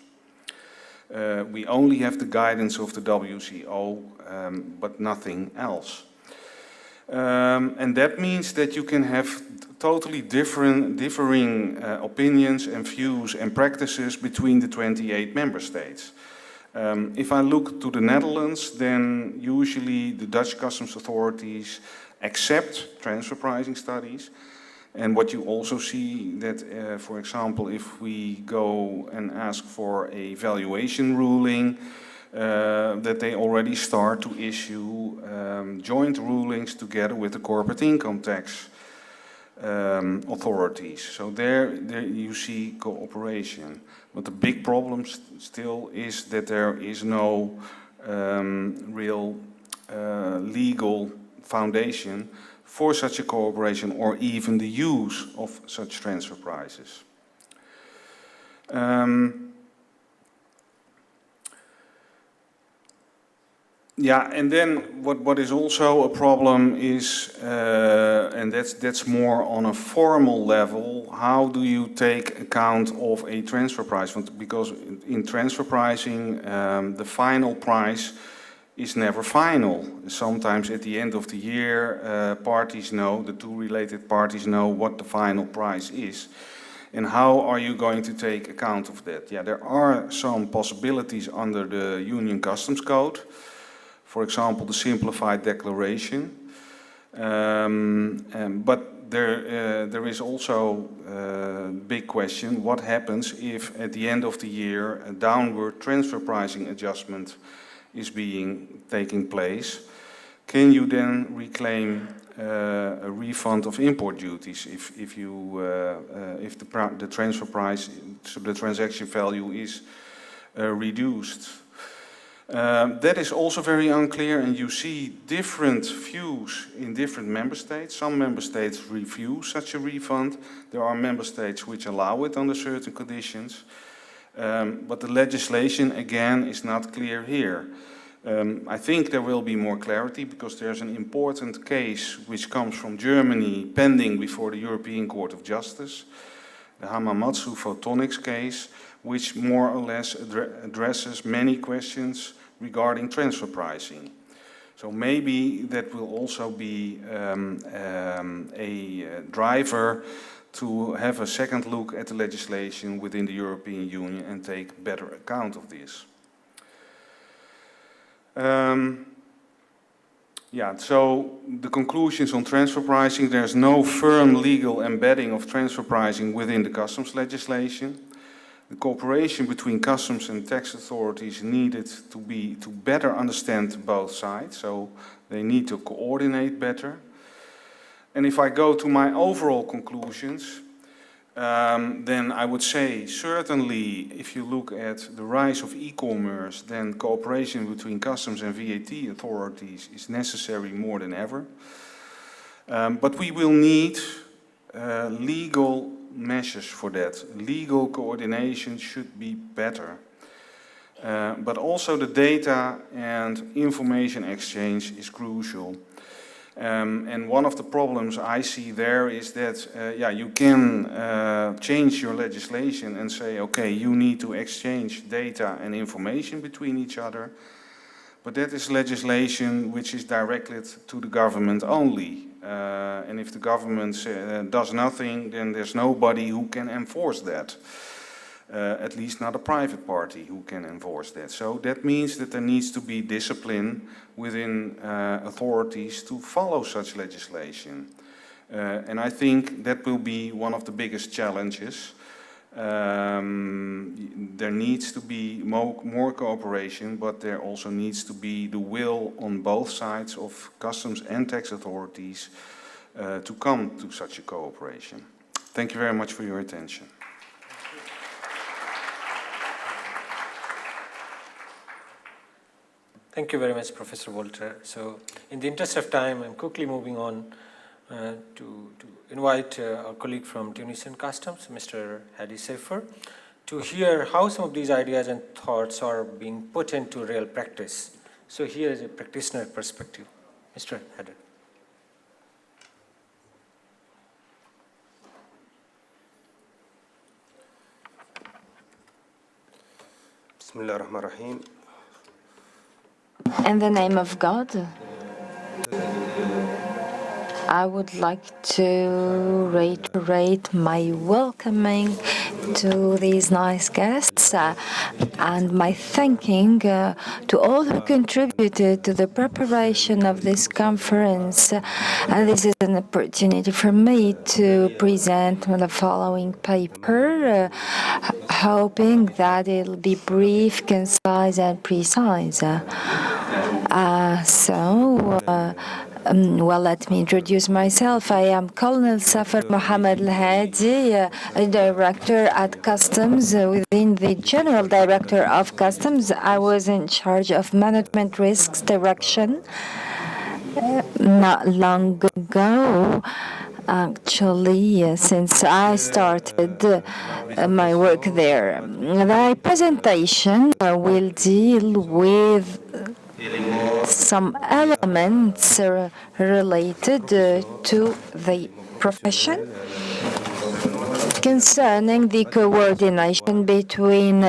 We only have the guidance of the WCO, but nothing else. And that means that you can have totally differing opinions and views and practices between the 28 member states. If I look to the Netherlands, then usually the Dutch customs authorities accept transfer pricing studies. And what you also see that, for example, if we go and ask for a valuation ruling, that they already start to issue joint rulings together with the corporate income tax authorities. So there you see cooperation. But the big problem still is that there is no real legal foundation for such a cooperation or even the use of such transfer prices. Yeah, and then what is also a problem is, and that's more on a formal level, how do you take account of a transfer price? Because in transfer pricing, the final price is never final. Sometimes at the end of the year, parties know, the two related parties know what the final price is. And how are you going to take account of that? Yeah, there are some possibilities under the Union Customs Code. For example, the simplified declaration. But there is also a big question, what happens if at the end of the year a downward transfer pricing adjustment is taking place? Can you then reclaim a refund of import duties if the transfer price, so the transaction value is reduced? That is also very unclear, and you see different views in different member states. Some member states refuse such a refund. There are member states which allow it under certain conditions. But the legislation, again, is not clear here. I think there will be more clarity because there's an important case which comes from Germany pending before the European Court of Justice, the Hamamatsu Photonics case, which more or less addresses many questions regarding transfer pricing. So maybe that will also be a driver to have a second look at the legislation within the European Union and take better account of this. So the conclusions on transfer pricing: there's no firm legal embedding of transfer pricing within the customs legislation. The cooperation between customs and tax authorities needed to better understand both sides, so they need to coordinate better. And if I go to my overall conclusions, then I would say certainly if you look at the rise of e-commerce, then cooperation between customs and VAT authorities is necessary more than ever. But we will need legal measures for that. Legal coordination should be better. But also the data and information exchange is crucial. And one of the problems I see there is that, you can change your legislation and say, okay, you need to exchange data and information between each other. But that is legislation which is directed to the government only. And if the government does nothing, then there's nobody who can enforce that. At least not a private party who can enforce that. So that means that there needs to be discipline within authorities to follow such legislation. And I think that will be one of the biggest challenges. There needs to be more cooperation, but there also needs to be the will on both sides of customs and tax authorities to come to such a cooperation. Thank you very much for your attention. Thank you very much, Professor Walter. So, in the interest of time, I'm quickly moving on to invite our colleague from Tunisian Customs, Mr. Hedi, to hear how some of these ideas and thoughts are being put into real practice. So, here is a practitioner perspective. Mr. Hedi. Bismillah ar-Rahman ar-Rahim. In the name of God, I would like to reiterate my welcoming to these nice guests and my thanking to all who contributed to the preparation of this conference. And this is an opportunity for me to present the following paper, hoping that it'll be brief, concise, and precise. Well, let me introduce myself. I am Colonel Safar Mohammed Al-Hedi, a director at Customs within the General Director of Customs. I was in charge of management risks direction not long ago. Actually, since I started my work there. The presentation will deal with some elements related to the profession concerning the coordination between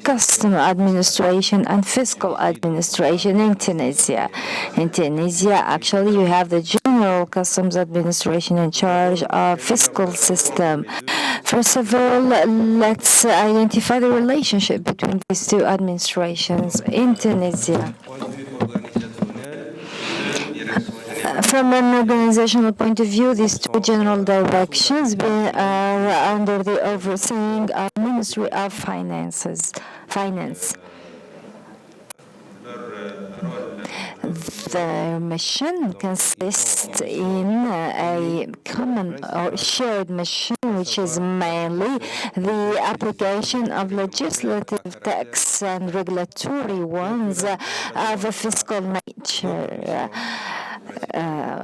custom administration and fiscal administration in Tunisia. In Tunisia, actually, you have the General Customs Administration in charge of fiscal system. First of all, let's identify the relationship between these two administrations in Tunisia. From an organizational point of view, these two general directions are under the overseeing of Ministry of Finance. The mission consists in a common or shared mission, which is mainly the application of legislative texts and regulatory ones of a fiscal nature.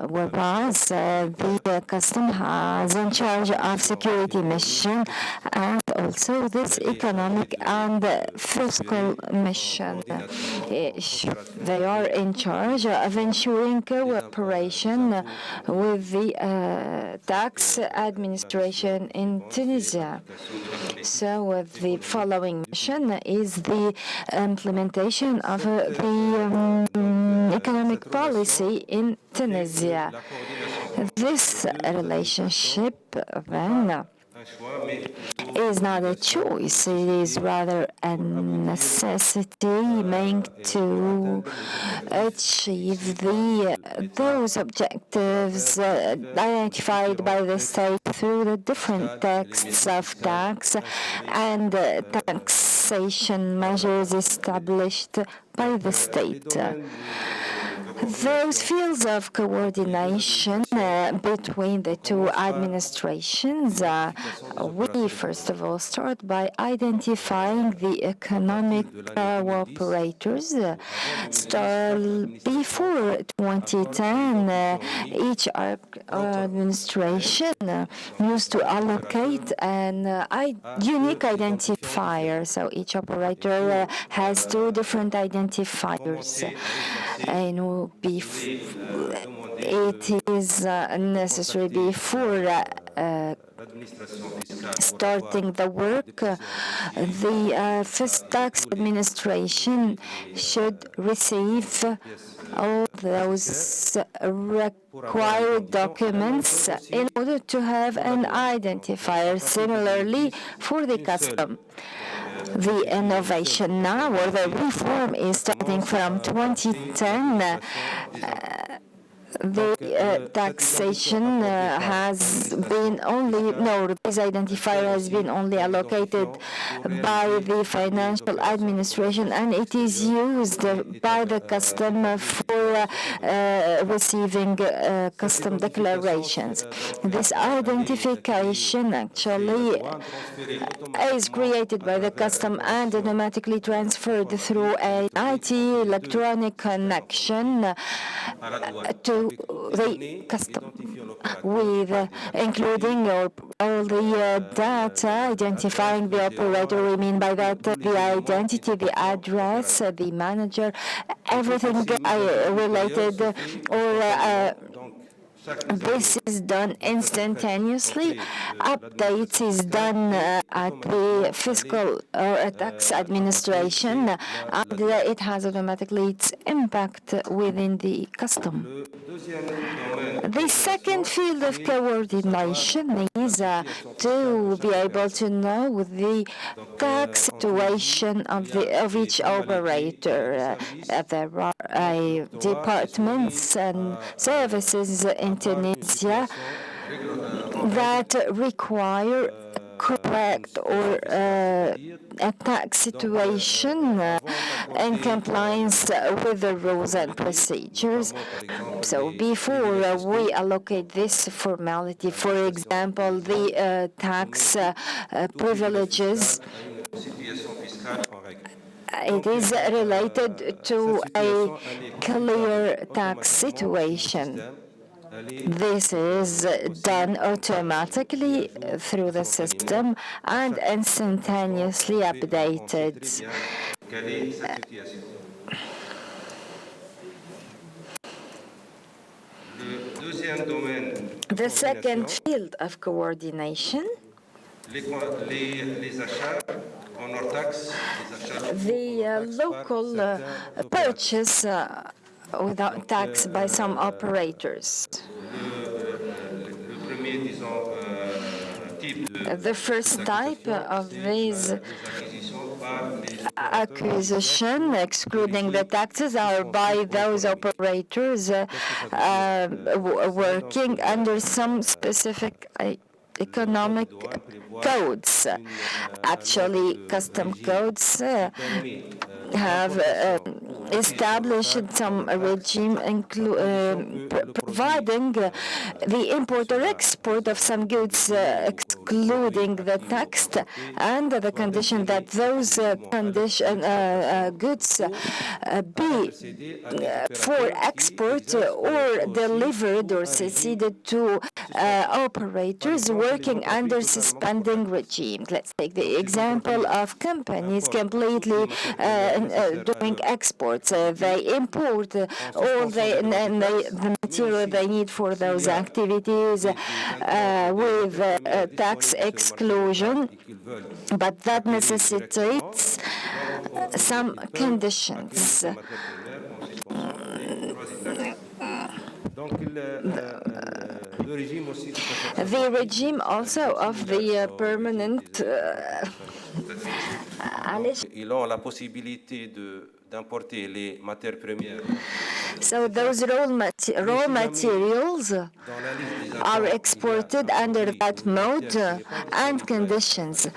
Whereas the custom has in charge of security mission and also this economic and fiscal mission. They are in charge of ensuring cooperation with the tax administration in Tunisia. So the following mission is the implementation of the economic policy in Tunisia. This relationship then is not a choice, it is rather a necessity meant to achieve those objectives identified by the state through the different texts of tax and taxation measures established by the state. Those fields of coordination between the two administrations, we first of all start by identifying the economic cooperators. Before 2010, each administration used to allocate an unique identifier. So each operator has two different identifiers. It is necessary before starting the work, the first tax administration should receive all those required documents in order to have an identifier. Similarly, for the custom. The innovation now, or the reform, is starting from 2010. The taxation has been this identifier has been only allocated by the financial administration, and it is used by the custom for receiving custom declarations. This identification actually is created by the custom and automatically transferred through an IT electronic connection to the custom, with including all the data identifying the operator. We mean by that the identity, the address, the manager, everything related, or this is done instantaneously. Updates is done at the fiscal or tax administration, and it has automatically its impact within the custom. The second field of coordination is to be able to know the tax situation of each operator. There are departments and services in Tunisia that require correct or a tax situation in compliance with the rules and procedures. So before we allocate this formality, for example, the tax privileges, it is related to a clear tax situation. This is done automatically through the system and instantaneously updated. The second field of coordination, the local purchase without tax by some operators. The first type of these acquisition, excluding the taxes, are by those operators working under some specific economic codes. Actually, custom codes have established some regime providing the import or export of some goods excluding the tax and the condition that those goods be for export or delivered or ceded to operators working under suspending regimes. Let's take the example of companies completely doing exports. They import all the material they need for those activities with tax exclusion, but that necessitates some conditions. The regime also of the permanent Ils ont la possibilité d'importer les matières premières. So those raw materials are exported under that mode and conditions.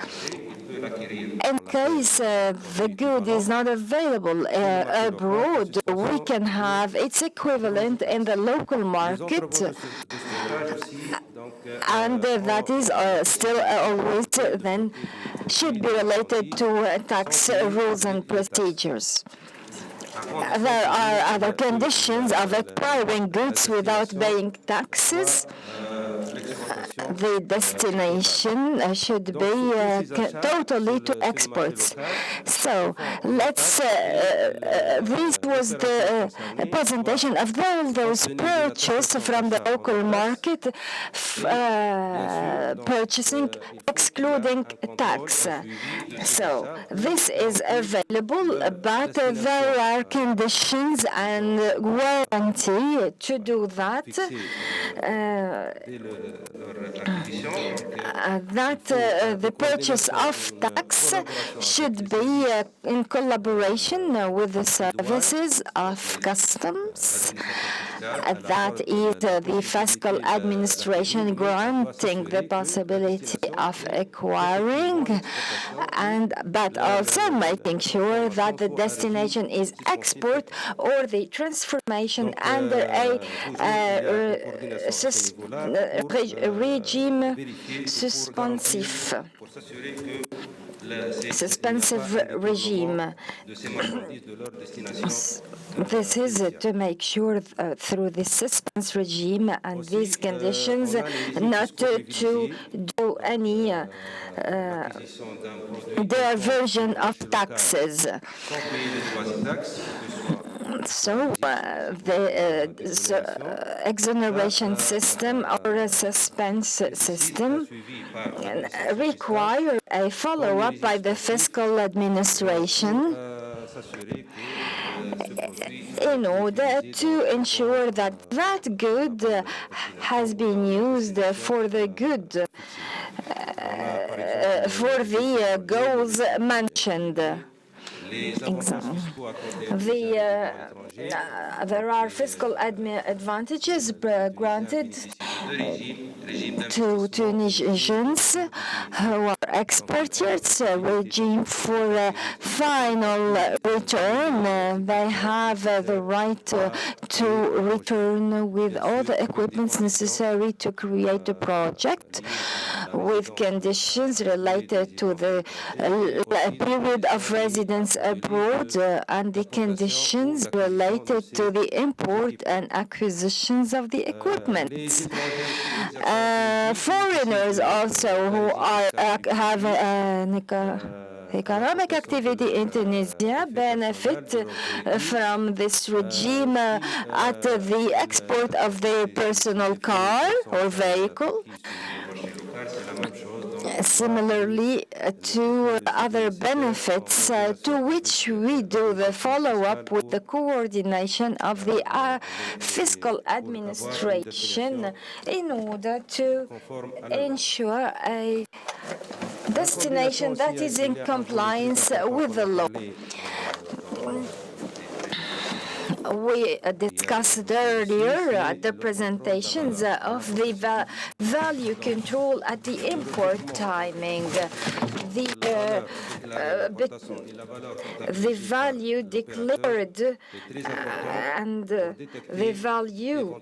In case the good is not available abroad, we can have its equivalent in the local market, and that is still always then should be related to tax rules and procedures. There are other conditions of acquiring goods without paying taxes. The destination should be totally to exports. So let's. This was the presentation of those purchased from the local market, purchasing excluding tax. So this is available, but there are conditions and warranty to do that. The purchase of tax should be in collaboration with the services of customs. That is the fiscal administration granting the possibility of acquiring, but also making sure that the destination is export or the transformation under a regime suspensive regime. This is to make sure through the suspense regime and these conditions not to do any diversion of taxes. So the exoneration system or a suspense system require a follow-up by the fiscal administration in order to ensure that that good has been used for the good, for the goals mentioned. There are fiscal advantages granted to Tunisians who are exporters, regime for final return. They have the right to return with all the equipment necessary to create a project, with conditions related to the period of residence abroad and the conditions related to the import and acquisitions of the equipment. Foreigners also who have an economic activity in Tunisia benefit from this regime at the export of their personal car or vehicle. Similarly to other benefits to which we do the follow-up with the coordination of the fiscal administration in order to ensure a destination that is in compliance with the law. We discussed earlier at the presentations of the value control at the import timing. the value declared and the value,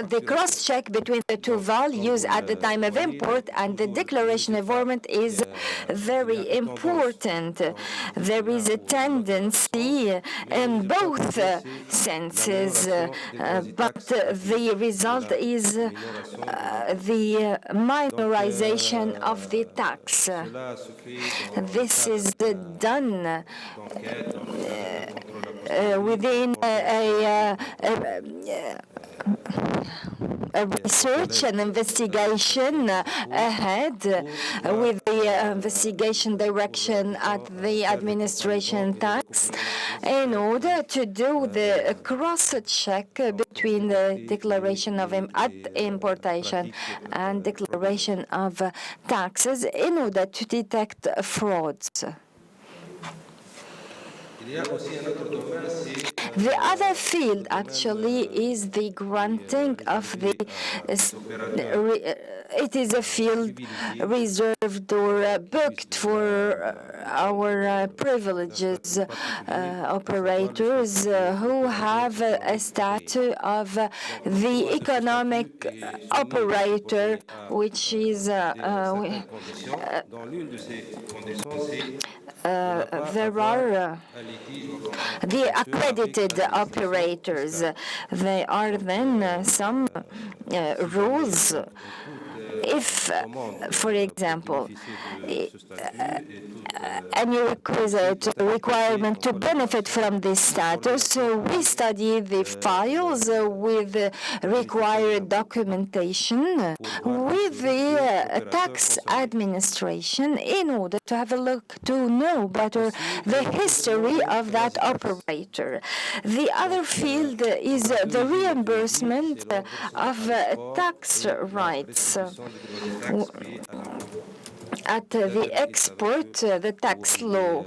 the cross-check between the two values at the time of import and the declaration of environment is very important. There is a tendency in both senses, but the result is the minorization of the tax. This is done within a research and investigation ahead with the investigation direction at the administration tax in order to do the cross-check between the declaration of at importation and declaration of taxes in order to detect frauds. The other field actually is the granting of the, it is a field reserved or booked for our privileges operators who have a status of the economic operator, which is there are the accredited operators. There are then some rules. If, for example, any requirement to benefit from this status, we study the files with required documentation with the tax administration in order to have a look to know better the history of that operator. The other field is the reimbursement of tax rights. At the export, the tax law.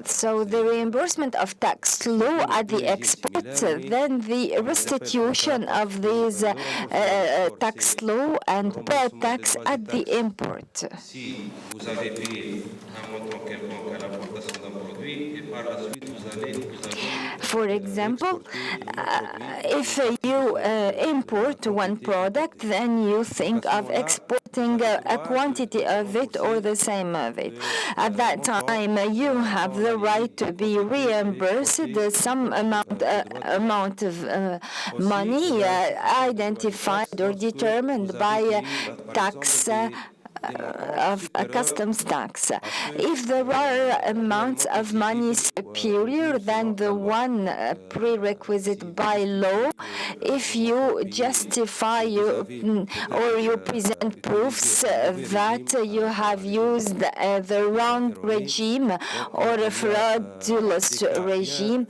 So the reimbursement of tax law at the export, then the restitution of these tax law and per tax at the import. For example, if you import one product, then you think of exporting a quantity of it or the same of it. At that time, you have the right to be reimbursed some amount of money identified or determined by tax of a customs tax. If there are amounts of money superior than the one prerequisite by law, if you justify or you present proofs that you have used the wrong regime or a fraudulent regime,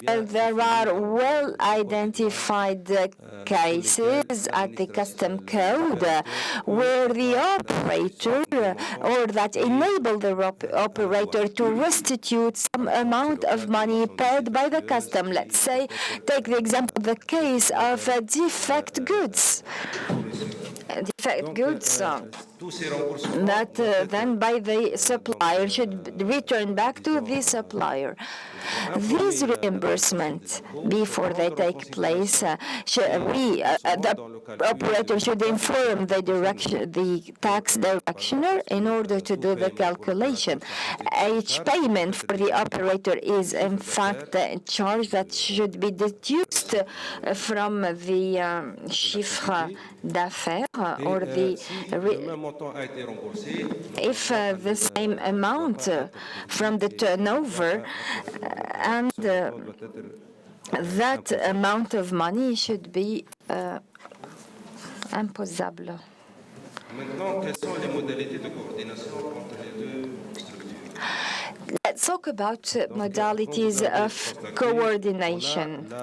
well, there are well-identified cases at the custom code where the operator or that enable the operator to restitute some amount of money paid by the custom. Let's say, take the example of the case of defect goods. Defect goods that then by the supplier should return back to the supplier. These reimbursements, before they take place, the operator should inform the tax directioner in order to do the calculation. Each payment for the operator is in fact a charge that should be deduced from the chiffre d'affaires or the if the same amount from the turnover and that amount of money should be imposable. Let's talk about modalities of coordination.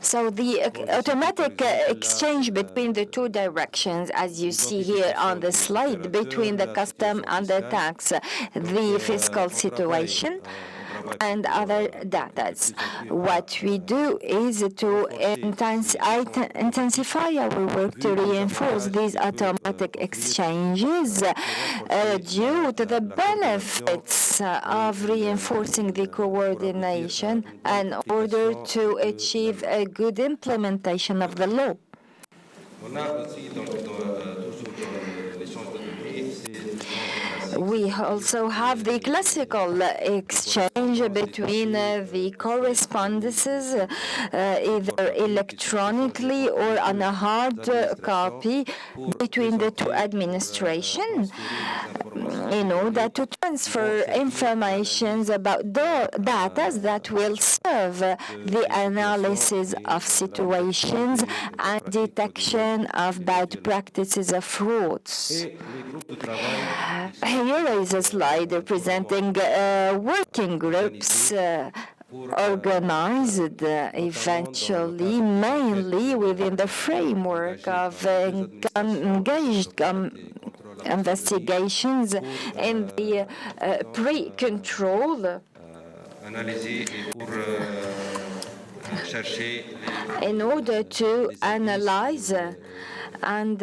So the automatic exchange between the two directions, as you see here on the slide, between the custom and the tax, the fiscal situation, and other data. What we do is to intensify our work to reinforce these automatic exchanges due to the benefits of reinforcing the coordination in order to achieve a good implementation of the law. We also have the classical exchange between the correspondences, either electronically or on a hard copy between the two administrations, in order to transfer information about the data that will serve the analysis of situations and detection of bad practices of frauds. Here is a slide representing working groups organized eventually mainly within the framework of engaged investigations in the pre-control in order to analyze and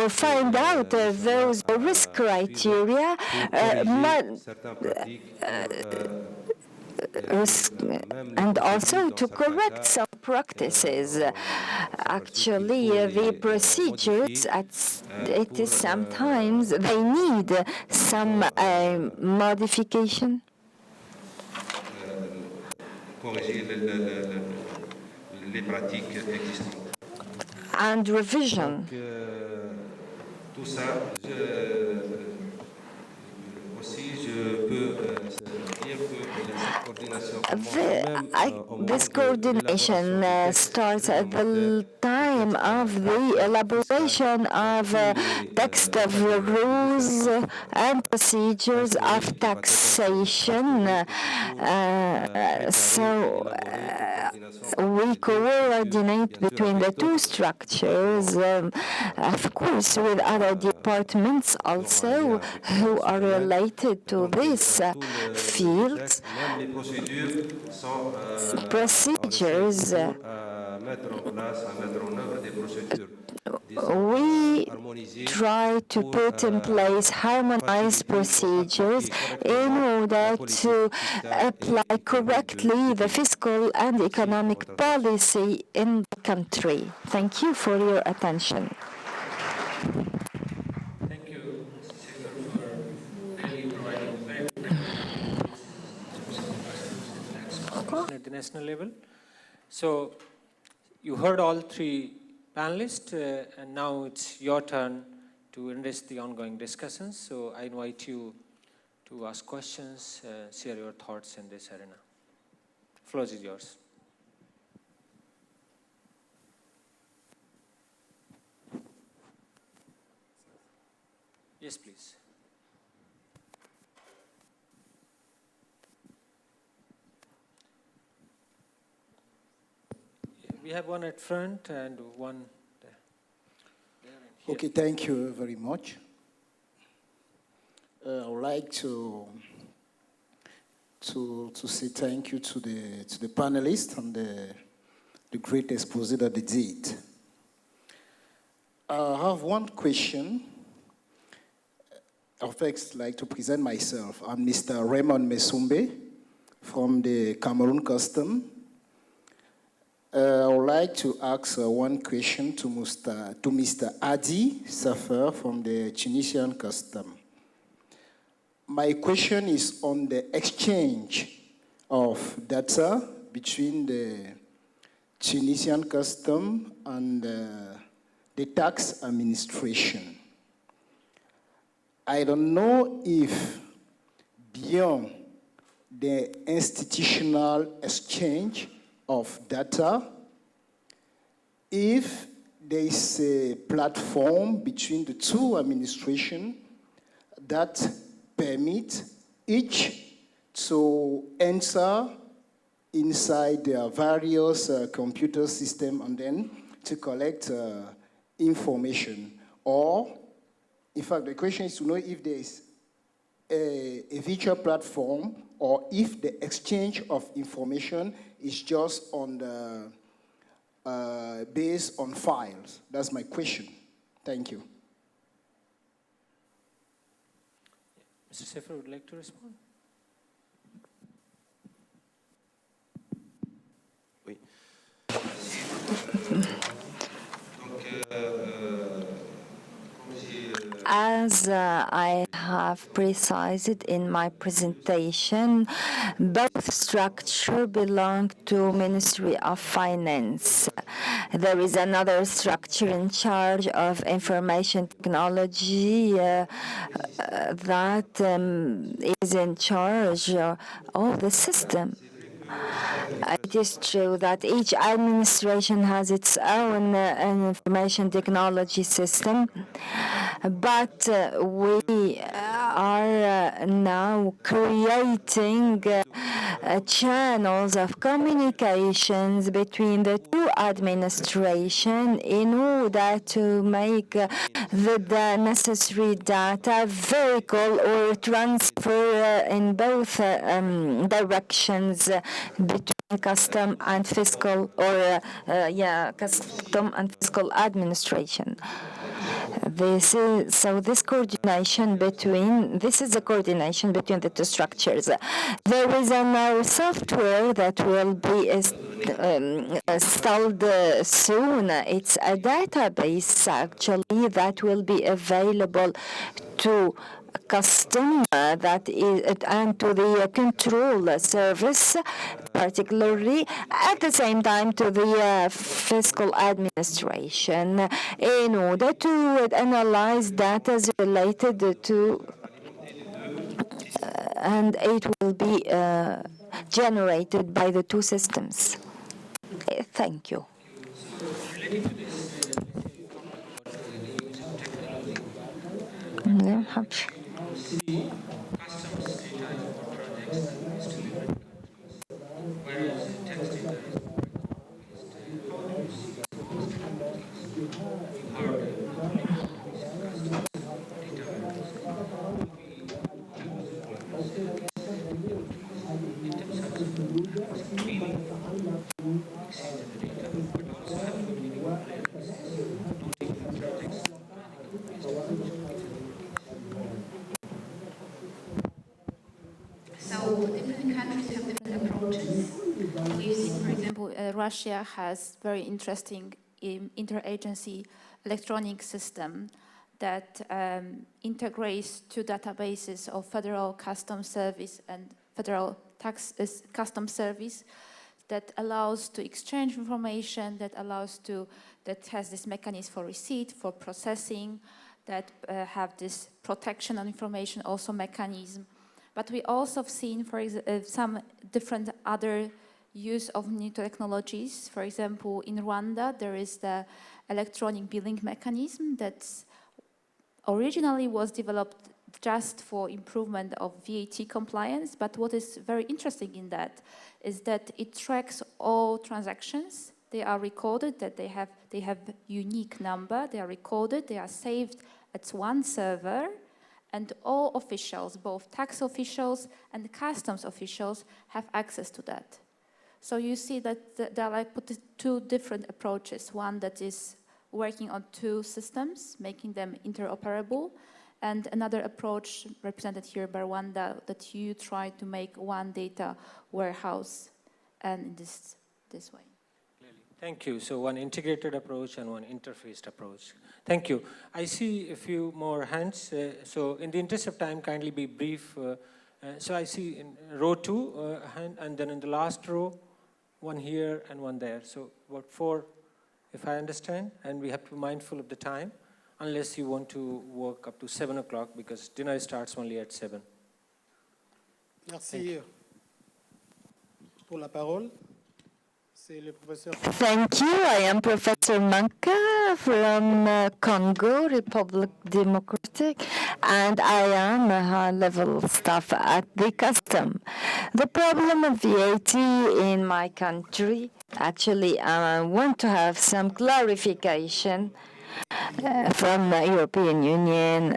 find out those risk criteria and also to correct some practices. Actually, the procedures, it is sometimes they need some modification. And revision. This coordination starts at the time of the elaboration of text of rules and procedures of taxation. We coordinate between the two structures, of course, with other departments also who are related to this field. Procedures. We try to put in place harmonized procedures in order to apply correctly the fiscal and economic policy in the country. Thank you for your attention. Thank you, Mr. Sekhar, for really providing very at the national level. So you heard all three panelists, and now it's your turn to enrich the ongoing discussions. So I invite you to ask questions, share your thoughts in this arena. The floor is yours. Yes, please. We have one at front and one there. Okay, thank you very much. I would like to say thank you to the panelists and the great exposé that they did. I have one question. I would first like to present myself. I'm Mr. Raymond Mesumbe from the Cameroon Custom. I would like to ask one question to Mr. Hedi Safer from the Tunisian Custom. My question is on the exchange of data between the Tunisian Custom and the tax administration. I don't know if beyond the institutional exchange of data, if there is a platform between the two administrations that permit each to enter inside their various computer systems and then to collect information. Or, in fact, the question is to know if there is a virtual platform or if the exchange of information is just on the, based on files. That's my question. Thank you. Mr. Sefer would like to respond? Oui. As I have precised in my presentation, both structures belong to Ministry of Finance. There is another structure in charge of information technology that is in charge of the system. It is true that each administration has its own information technology system, but we are now creating channels of communications between the two administrations in order to make the necessary data vehicle or transfer in both directions between custom and fiscal or custom and fiscal administration. This is this coordination between the coordination between the two structures. There is a software that will be installed soon. It's a database actually that will be available to custom that is and to the control service, particularly at the same time to the fiscal administration, in order to analyze data related to and it will be generated by the two systems. Thank you. So different countries have different approaches. We've seen, for example, Russia has very interesting interagency electronic system that integrates two databases of Federal Customs Service and Federal Customs Service that allows to exchange information, that has this mechanism for receipt, for processing, that have this protection on information also mechanism. But we also have seen, for example, some different other use of new technologies. For example, in Rwanda, there is the electronic billing mechanism that originally was developed just for improvement of VAT compliance. But what is very interesting in that is that it tracks all transactions. They are recorded, that they have unique number. They are recorded. They are saved at one server. And all officials, both tax officials and customs officials, have access to that. So you see that there are like two different approaches. One that is working on two systems, making them interoperable, and another approach represented here by Rwanda that you try to make one data warehouse, and in this way. Thank you. So one integrated approach and one interfaced approach. Thank you. I see a few more hands. So in the interest of time, kindly be brief. So I see in row 2 hand, and then in the last row, one here and one there. So about 4, if I understand, and we have to be mindful of the time, unless you want to work up to 7 o'clock, because dinner starts only at 7. Merci pour la parole. Thank you. I am Professor Manka from Congo, Republic Democratic, and I am a high-level staff at the custom. The problem of VAT in my country, actually, I want to have some clarification from the European Union.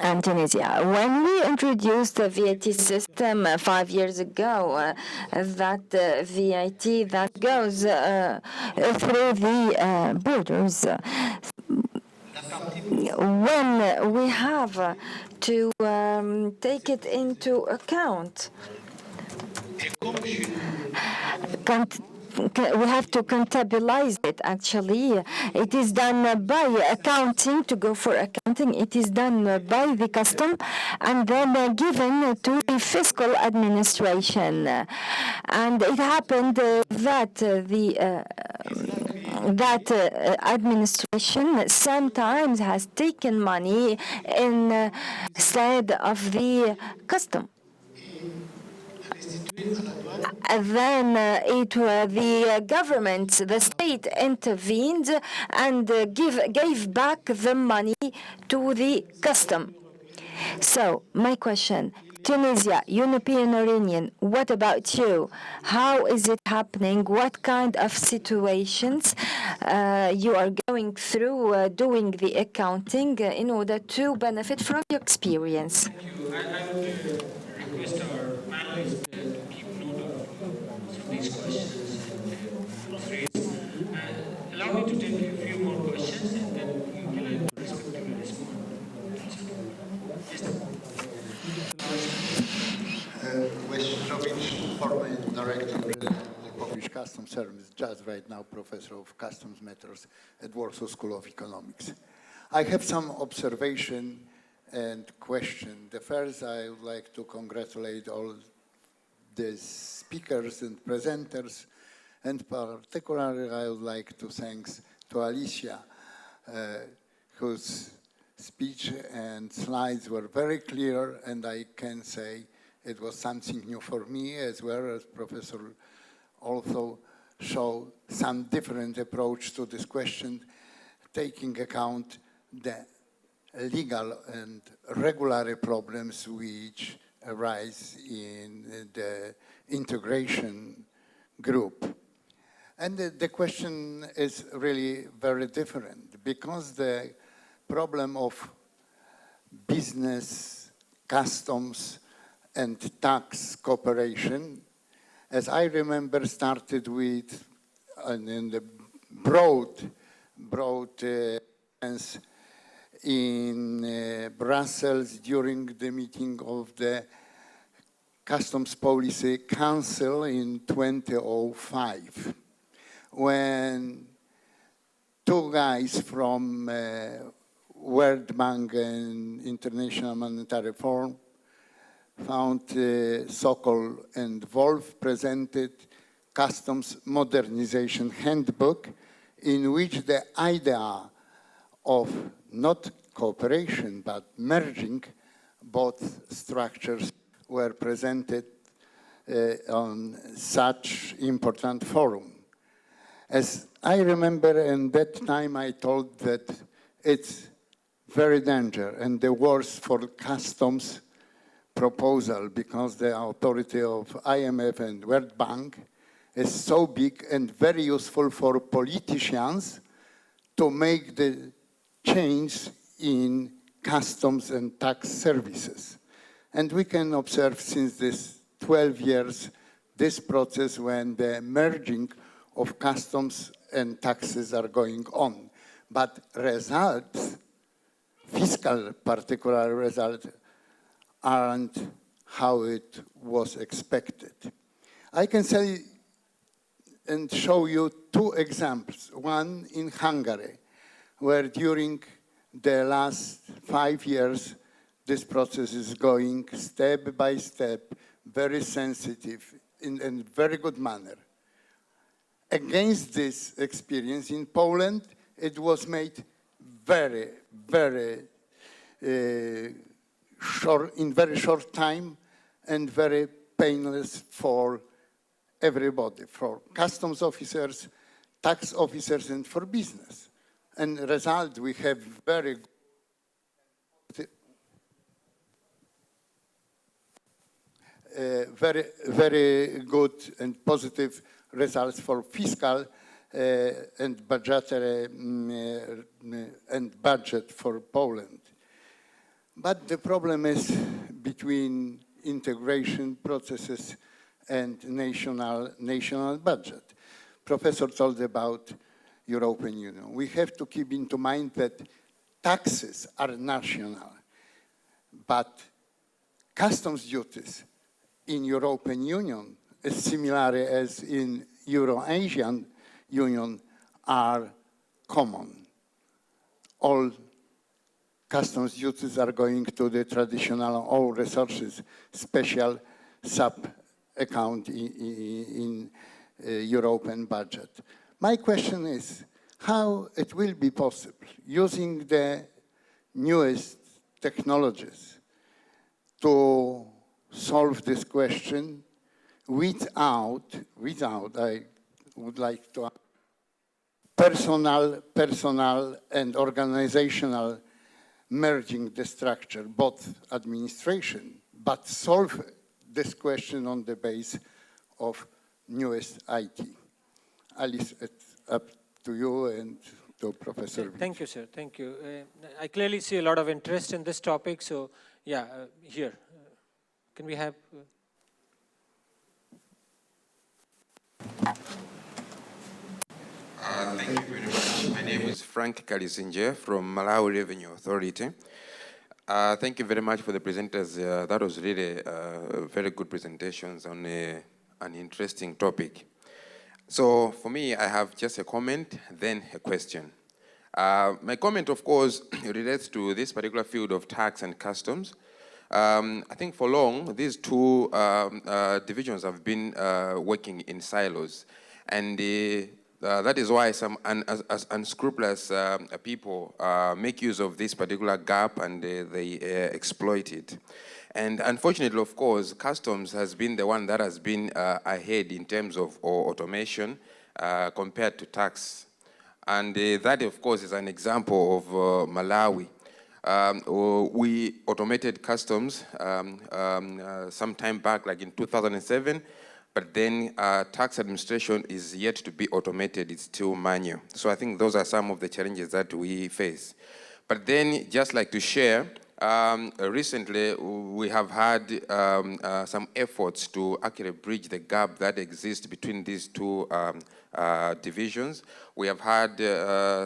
and Tunisia. When we introduced the VAT system 5 years ago, that VAT that goes through the borders, when we have to take it into account, we have to contabilize it, actually. It is done by accounting, to go for accounting. It is done by the custom and then given to the fiscal administration. And it happened that administration sometimes has taken money instead of the custom. Then the government, the state intervened and gave back the money to the custom. So my question, Tunisia, European Union, what about you? How is it happening? What kind of situations you are going through doing the accounting in order to benefit from your experience? Thank you. I would request our panelists to keep note of some of these questions and raised. Allow me to take a few more questions and then you will have to respectively respond. Wojciechowicz, former director of the Polish Customs Service, just right now professor of customs matters at Warsaw School of Economics. I have some observation and question. The first, I would like to congratulate all the speakers and presenters, and particularly I would like to thank to Alicja, whose speech and slides were very clear, and I can say it was something new for me, as well as Professor also showed some different approach to this question, taking account the legal and regulatory problems which arise in the integration group. And the question is really very different, because the problem of business, customs, and tax cooperation, as I remember, started with in the broad sense in Brussels during the meeting of the Customs Policy Council in 2005, when two guys from World Bank and International Monetary Fund found Sokol and Wolf presented Customs Modernization Handbook, in which the idea of not cooperation but merging both structures were presented on such important forum. As I remember, in that time I told that it's very dangerous and the worst for customs proposal, because the authority of IMF and World Bank is so big and very useful for politicians to make the change in customs and tax services. And we can observe since this 12 years this process when the merging of customs and taxes are going on. But results, fiscal particular results, aren't how it was expected. I can say and show you two examples. One in Hungary, where during the last 5 years, this process is going step by step, very sensitive, in a very good manner. Against this experience in Poland, it was made very, very short, in very short time, and very painless for everybody, for customs officers, tax officers, and for business. And result, we have very good and positive results for fiscal and budgetary and budget for Poland. But the problem is between integration processes and national budget. Professor told about European Union. We have to keep into mind that taxes are national, but customs duties in European Union, as similar as in Euro-Asian Union, are common. All customs duties are going to the traditional all resources special sub-account in European budget. My question is, how it will be possible, using the newest technologies, to solve this question without, I would like to, personal and organizational merging the structure, both administration, but solve this question on the base of newest IT. Alice, it's up to you and to Professor. Thank you, sir. Thank you. I clearly see a lot of interest in this topic. So, yeah, here. Can we have... Thank you very much. My name is Frank Kalisinje from Malawi Revenue Authority. Thank you very much for the presenters. That was really very good presentations on an interesting topic. So for me, I have just a comment, then a question. My comment, of course, relates to this particular field of tax and customs. I think for long, these two divisions have been working in silos. And that is why some unscrupulous people make use of this particular gap and they exploit it. And unfortunately, of course, customs has been the one that has been ahead in terms of automation compared to tax. And that, of course, is an example of Malawi. We automated customs some time back, like in 2007, but then tax administration is yet to be automated. It's still manual. So I think those are some of the challenges that we face. But then, just like to share, recently we have had some efforts to actually bridge the gap that exists between these two divisions. We have had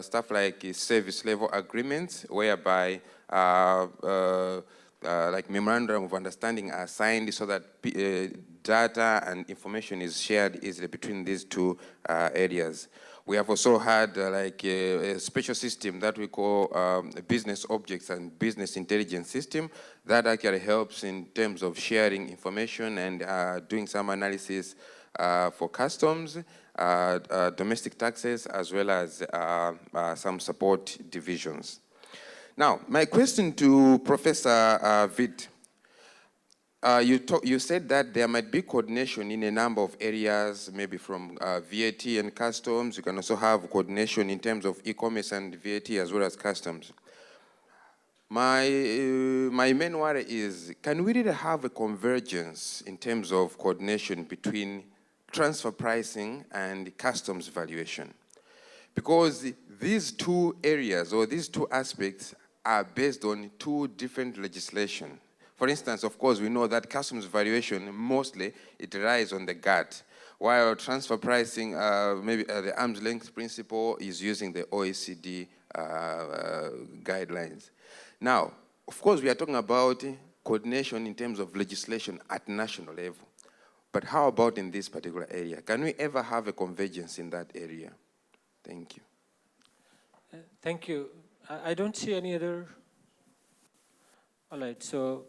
stuff like service level agreements, whereby like memorandum of understanding are signed so that data and information is shared easily between these two areas. We have also had like a special system that we call business objects and business intelligence system that actually helps in terms of sharing information and doing some analysis for customs, domestic taxes, as well as some support divisions. Now, my question to Professor Vid. You said that there might be coordination in a number of areas, maybe from VAT and customs. You can also have coordination in terms of e-commerce and VAT as well as customs. My main worry is, can we really have a convergence in terms of coordination between transfer pricing and customs valuation? Because these two areas or these two aspects are based on two different legislation. For instance, of course, we know that customs valuation, mostly, it relies on the GATT, while transfer pricing, maybe the arm's length principle is using the OECD guidelines. Now, of course, we are talking about coordination in terms of legislation at national level. But how about in this particular area? Can we ever have a convergence in that area? Thank you. Thank you. I don't see any other. All right, so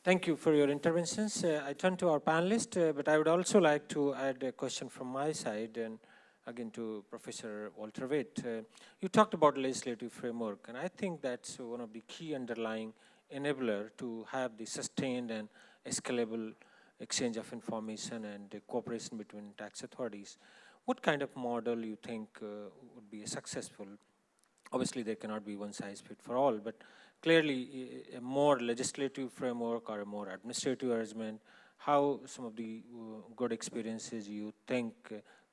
thank you for your interventions. I turn to our panelists, but I would also like to add a question from my side, and again to Professor Walter Witt. You talked about legislative framework, and I think that's one of the key underlying enabler to have the sustained and scalable exchange of information and cooperation between tax authorities. What kind of model you think would be successful? Obviously, there cannot be one size fit for all, but clearly a more legislative framework or a more administrative arrangement, how some of the good experiences you think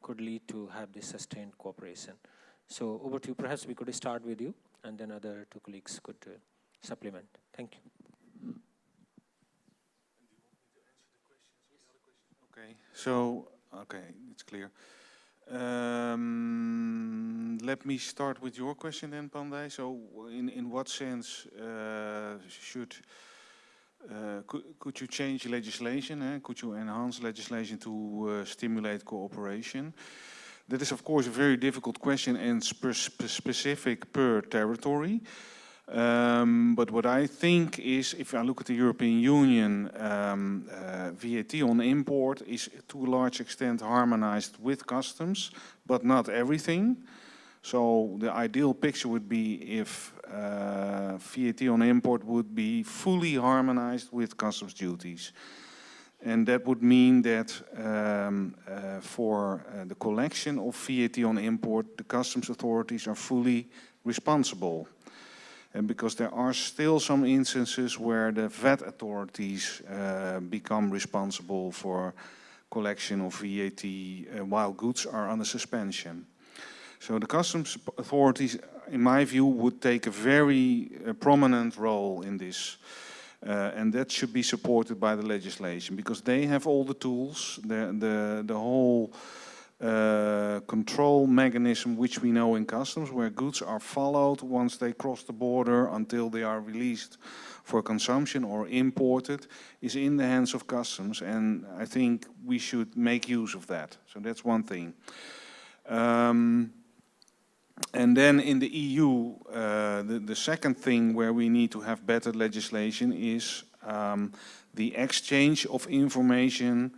could lead to have this sustained cooperation. So over to you. Perhaps we could start with you, and then other two colleagues could supplement. Thank you. Okay, so, okay, it's clear. Let me start with your question then, Pandey. So, in what sense could you change legislation? Could you enhance legislation to stimulate cooperation? That is, of course, a very difficult question and specific per territory. But what I think is, if I look at the European Union, VAT on import is to a large extent harmonized with customs, but not everything. So the ideal picture would be if VAT on import would be fully harmonized with customs duties. And that would mean that for the collection of VAT on import, the customs authorities are fully responsible. And because there are still some instances where the VAT authorities become responsible for collection of VAT while goods are under suspension. So the customs authorities, in my view, would take a very prominent role in this. And that should be supported by the legislation because they have all the tools, the whole control mechanism which we know in customs, where goods are followed once they cross the border until they are released for consumption or imported, is in the hands of customs, and I think we should make use of that. So that's one thing. And then in the EU, the second thing where we need to have better legislation is the exchange of information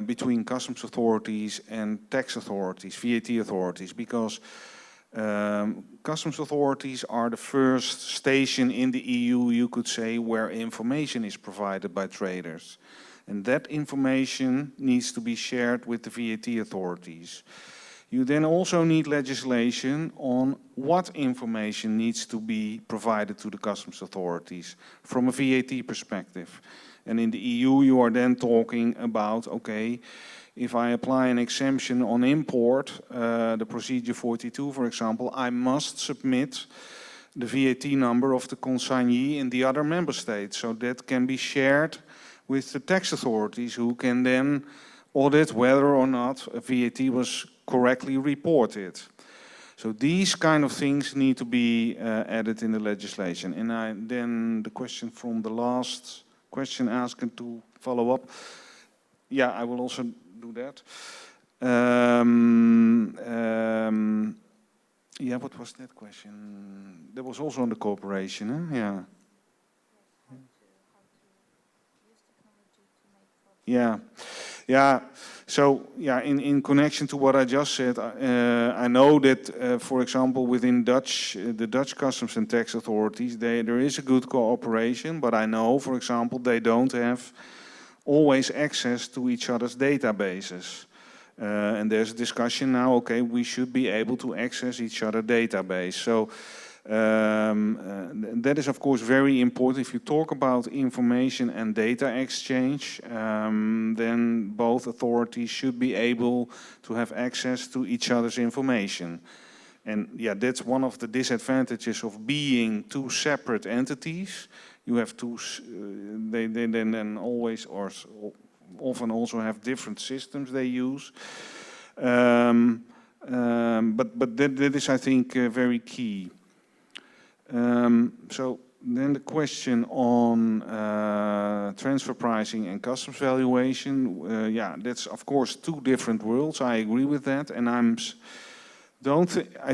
between customs authorities and tax authorities, VAT authorities, because customs authorities are the first station in the EU, you could say, where information is provided by traders. And that information needs to be shared with the VAT authorities. You then also need legislation on what information needs to be provided to the customs authorities from a VAT perspective. And in the EU, you are then talking about, okay, if I apply an exemption on import, the procedure 42, for example, I must submit the VAT number of the consignee in the other member states. So that can be shared with the tax authorities who can then audit whether or not a VAT was correctly reported. So these kind of things need to be added in the legislation. And then the question from the last question asked to follow up. Yeah, I will also do that. Yeah, what was that question? That was also on the cooperation, huh? Yeah. Yeah. Yeah, so yeah, in connection to what I just said, I know that, for example, within the Dutch customs and tax authorities, there is a good cooperation, but I know, for example, they don't have always access to each other's databases. And there's a discussion now, okay, we should be able to access each other's database. So that is, of course, very important. If you talk about information and data exchange, then both authorities should be able to have access to each other's information. And yeah, that's one of the disadvantages of being two separate entities. You have two, they then always or often also have different systems they use. But that is, I think, very key. So then the question on transfer pricing and customs valuation, yeah, that's of course two different worlds. I agree with that, and I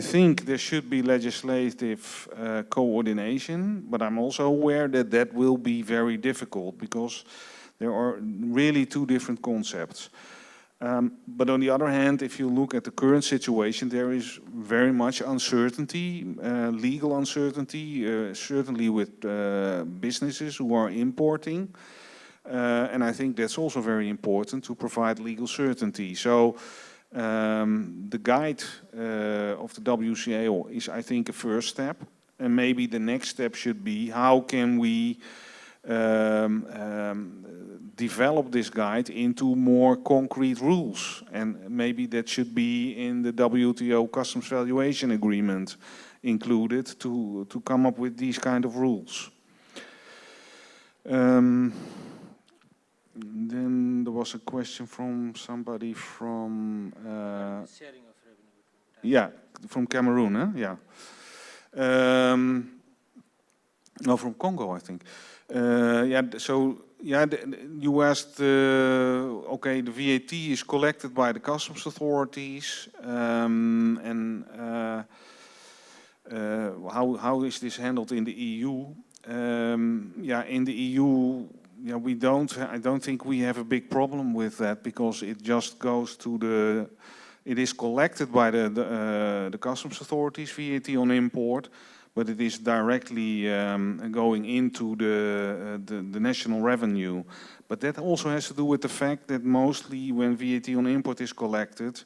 think there should be legislative coordination, but I'm also aware that that will be very difficult because there are really two different concepts. But on the other hand, if you look at the current situation, there is very much uncertainty, legal uncertainty, certainly with businesses who are importing. And I think that's also very important to provide legal certainty. So the guide of the WCO is, I think, a first step. And maybe the next step should be how can we develop this guide into more concrete rules, and maybe that should be in the WTO customs valuation agreement included to come up with these kind of rules. Then there was a question from somebody from Sharing of revenue. yeah, from Cameroon, huh? Yeah. No, from Congo, I think. Yeah, so yeah, you asked. Okay, the VAT is collected by the customs authorities, and how is this handled in the EU? Yeah, in the EU, yeah, I don't think we have a big problem with that, because it just goes to the. It is collected by the customs authorities, VAT on import, but it is directly going into the national revenue. But that also has to do with the fact that mostly when VAT on import is collected,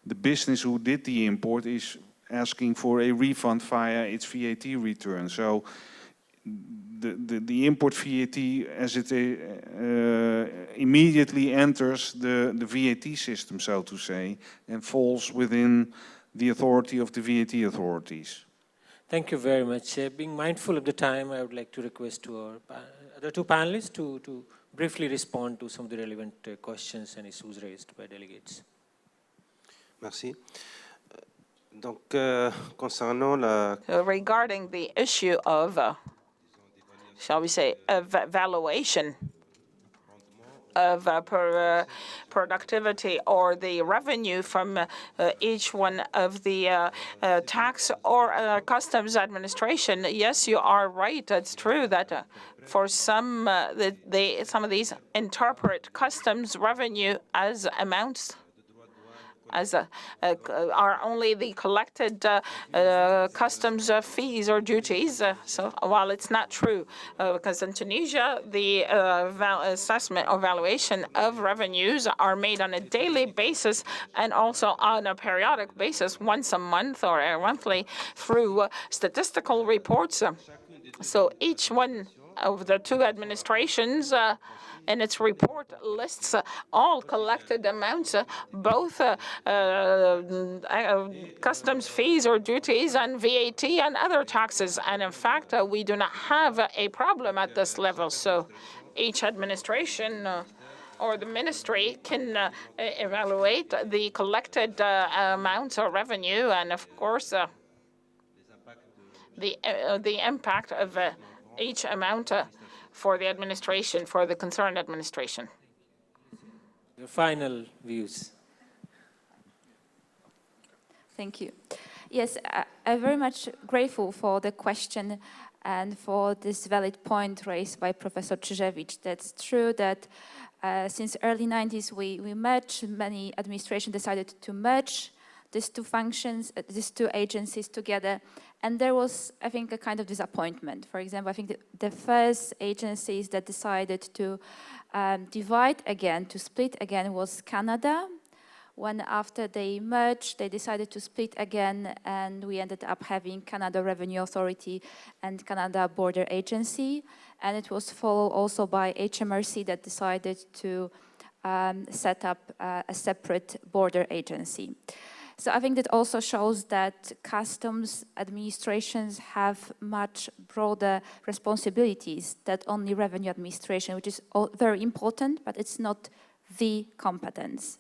the business who did the import is asking for a refund via its VAT return. So the import VAT, as it immediately enters the VAT system, so to say, and falls within the authority of the VAT authorities. Thank you very much. Being mindful of the time, I would like to request to our other two panelists to briefly respond to some of the relevant questions and issues raised by delegates. Merci. Donc, concernant la... Regarding the issue of, shall we say, valuation of productivity or the revenue from each one of the tax or customs administration, yes, you are right. It's true that for some, some of these interpret customs revenue as amounts as are only the collected customs fees or duties. So while it's not true, because in Tunisia, the assessment or valuation of revenues are made on a daily basis and also on a periodic basis, once a month or monthly, through statistical reports. So each one of the two administrations in its report lists all collected amounts, both customs fees or duties and VAT and other taxes. And in fact, we do not have a problem at this level. So each administration or the ministry can evaluate the collected amounts or revenue, and of course the impact of each amount for the administration, for the concerned administration. Your final views. Thank you. Yes, I'm very much grateful for the question and for this valid point raised by Professor Krzyżewicz. That's true that since early 90s we merged, many administrations decided to merge these two functions, these two agencies together, and there was, I think, a kind of disappointment. For example, I think the first agencies that decided to divide again, to split again, was Canada. When after they merged, they decided to split again, and we ended up having Canada Revenue Authority and Canada Border Agency, and it was followed also by HMRC that decided to set up a separate border agency. So I think that also shows that customs administrations have much broader responsibilities than only revenue administration, which is very important, but it's not the competence.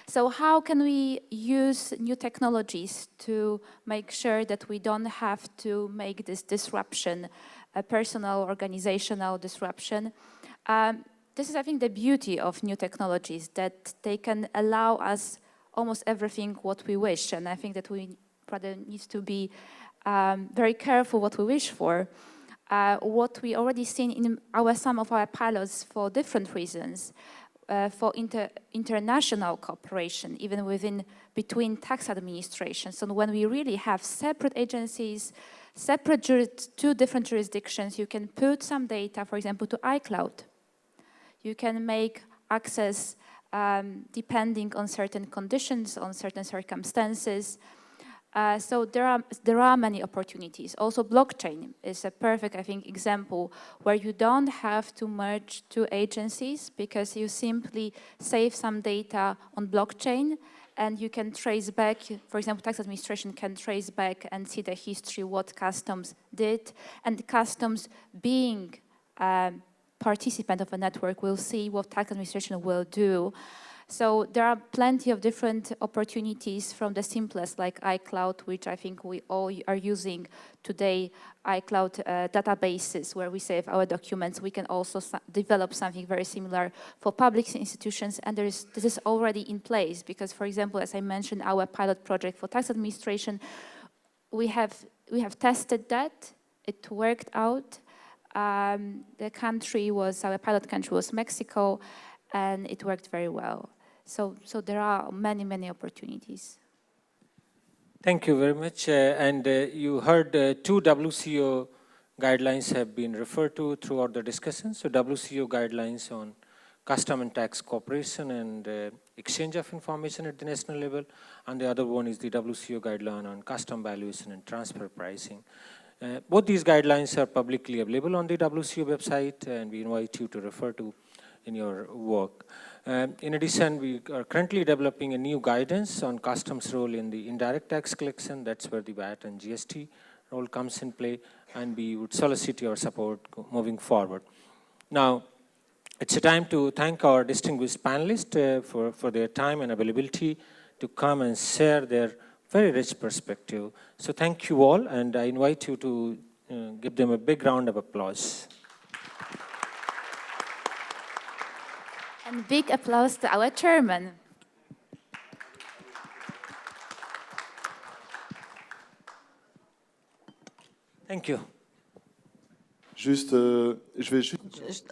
So how can we use new technologies to make sure that we don't have to make this disruption, a personal, organizational disruption? This is, I think, the beauty of new technologies, that they can allow us almost everything what we wish, and I think that we rather need to be very careful what we wish for. What we already seen in some of our pilots for different reasons, for international cooperation, even between tax administrations. So when we really have separate agencies, two different jurisdictions, you can put some data, for example, to iCloud. You can make access depending on certain conditions, on certain circumstances. So there are many opportunities. Also, blockchain is a perfect, I think, example where you don't have to merge two agencies because you simply save some data on blockchain and you can trace back, for example, tax administration can trace back and see the history, what customs did, and customs being a participant of a network will see what tax administration will do. So there are plenty of different opportunities from the simplest like iCloud, which I think we all are using today, iCloud databases where we save our documents. We can also develop something very similar for public institutions, and this is already in place because, for example, as I mentioned, our pilot project for tax administration, we have tested that. It worked out. The country was, our pilot country was Mexico, and it worked very well. So there are many, many opportunities. Thank you very much. You heard two WCO guidelines have been referred to throughout the discussion. So WCO guidelines on custom and tax cooperation and exchange of information at the national level. And the other one is the WCO guideline on custom valuation and transfer pricing. Both these guidelines are publicly available on the WCO website, and we invite you to refer to in your work. In addition, we are currently developing a new guidance on customs role in the indirect tax collection. That's where the VAT and GST role comes in play, and we would solicit your support moving forward. Now, it's a time to thank our distinguished panelists for their time and availability to come and share their very rich perspective. So thank you all, and I invite you to give them a big round of applause. And big applause to our chairman. Thank you.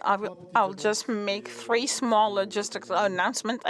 I'll just make 3 small logistical announcements.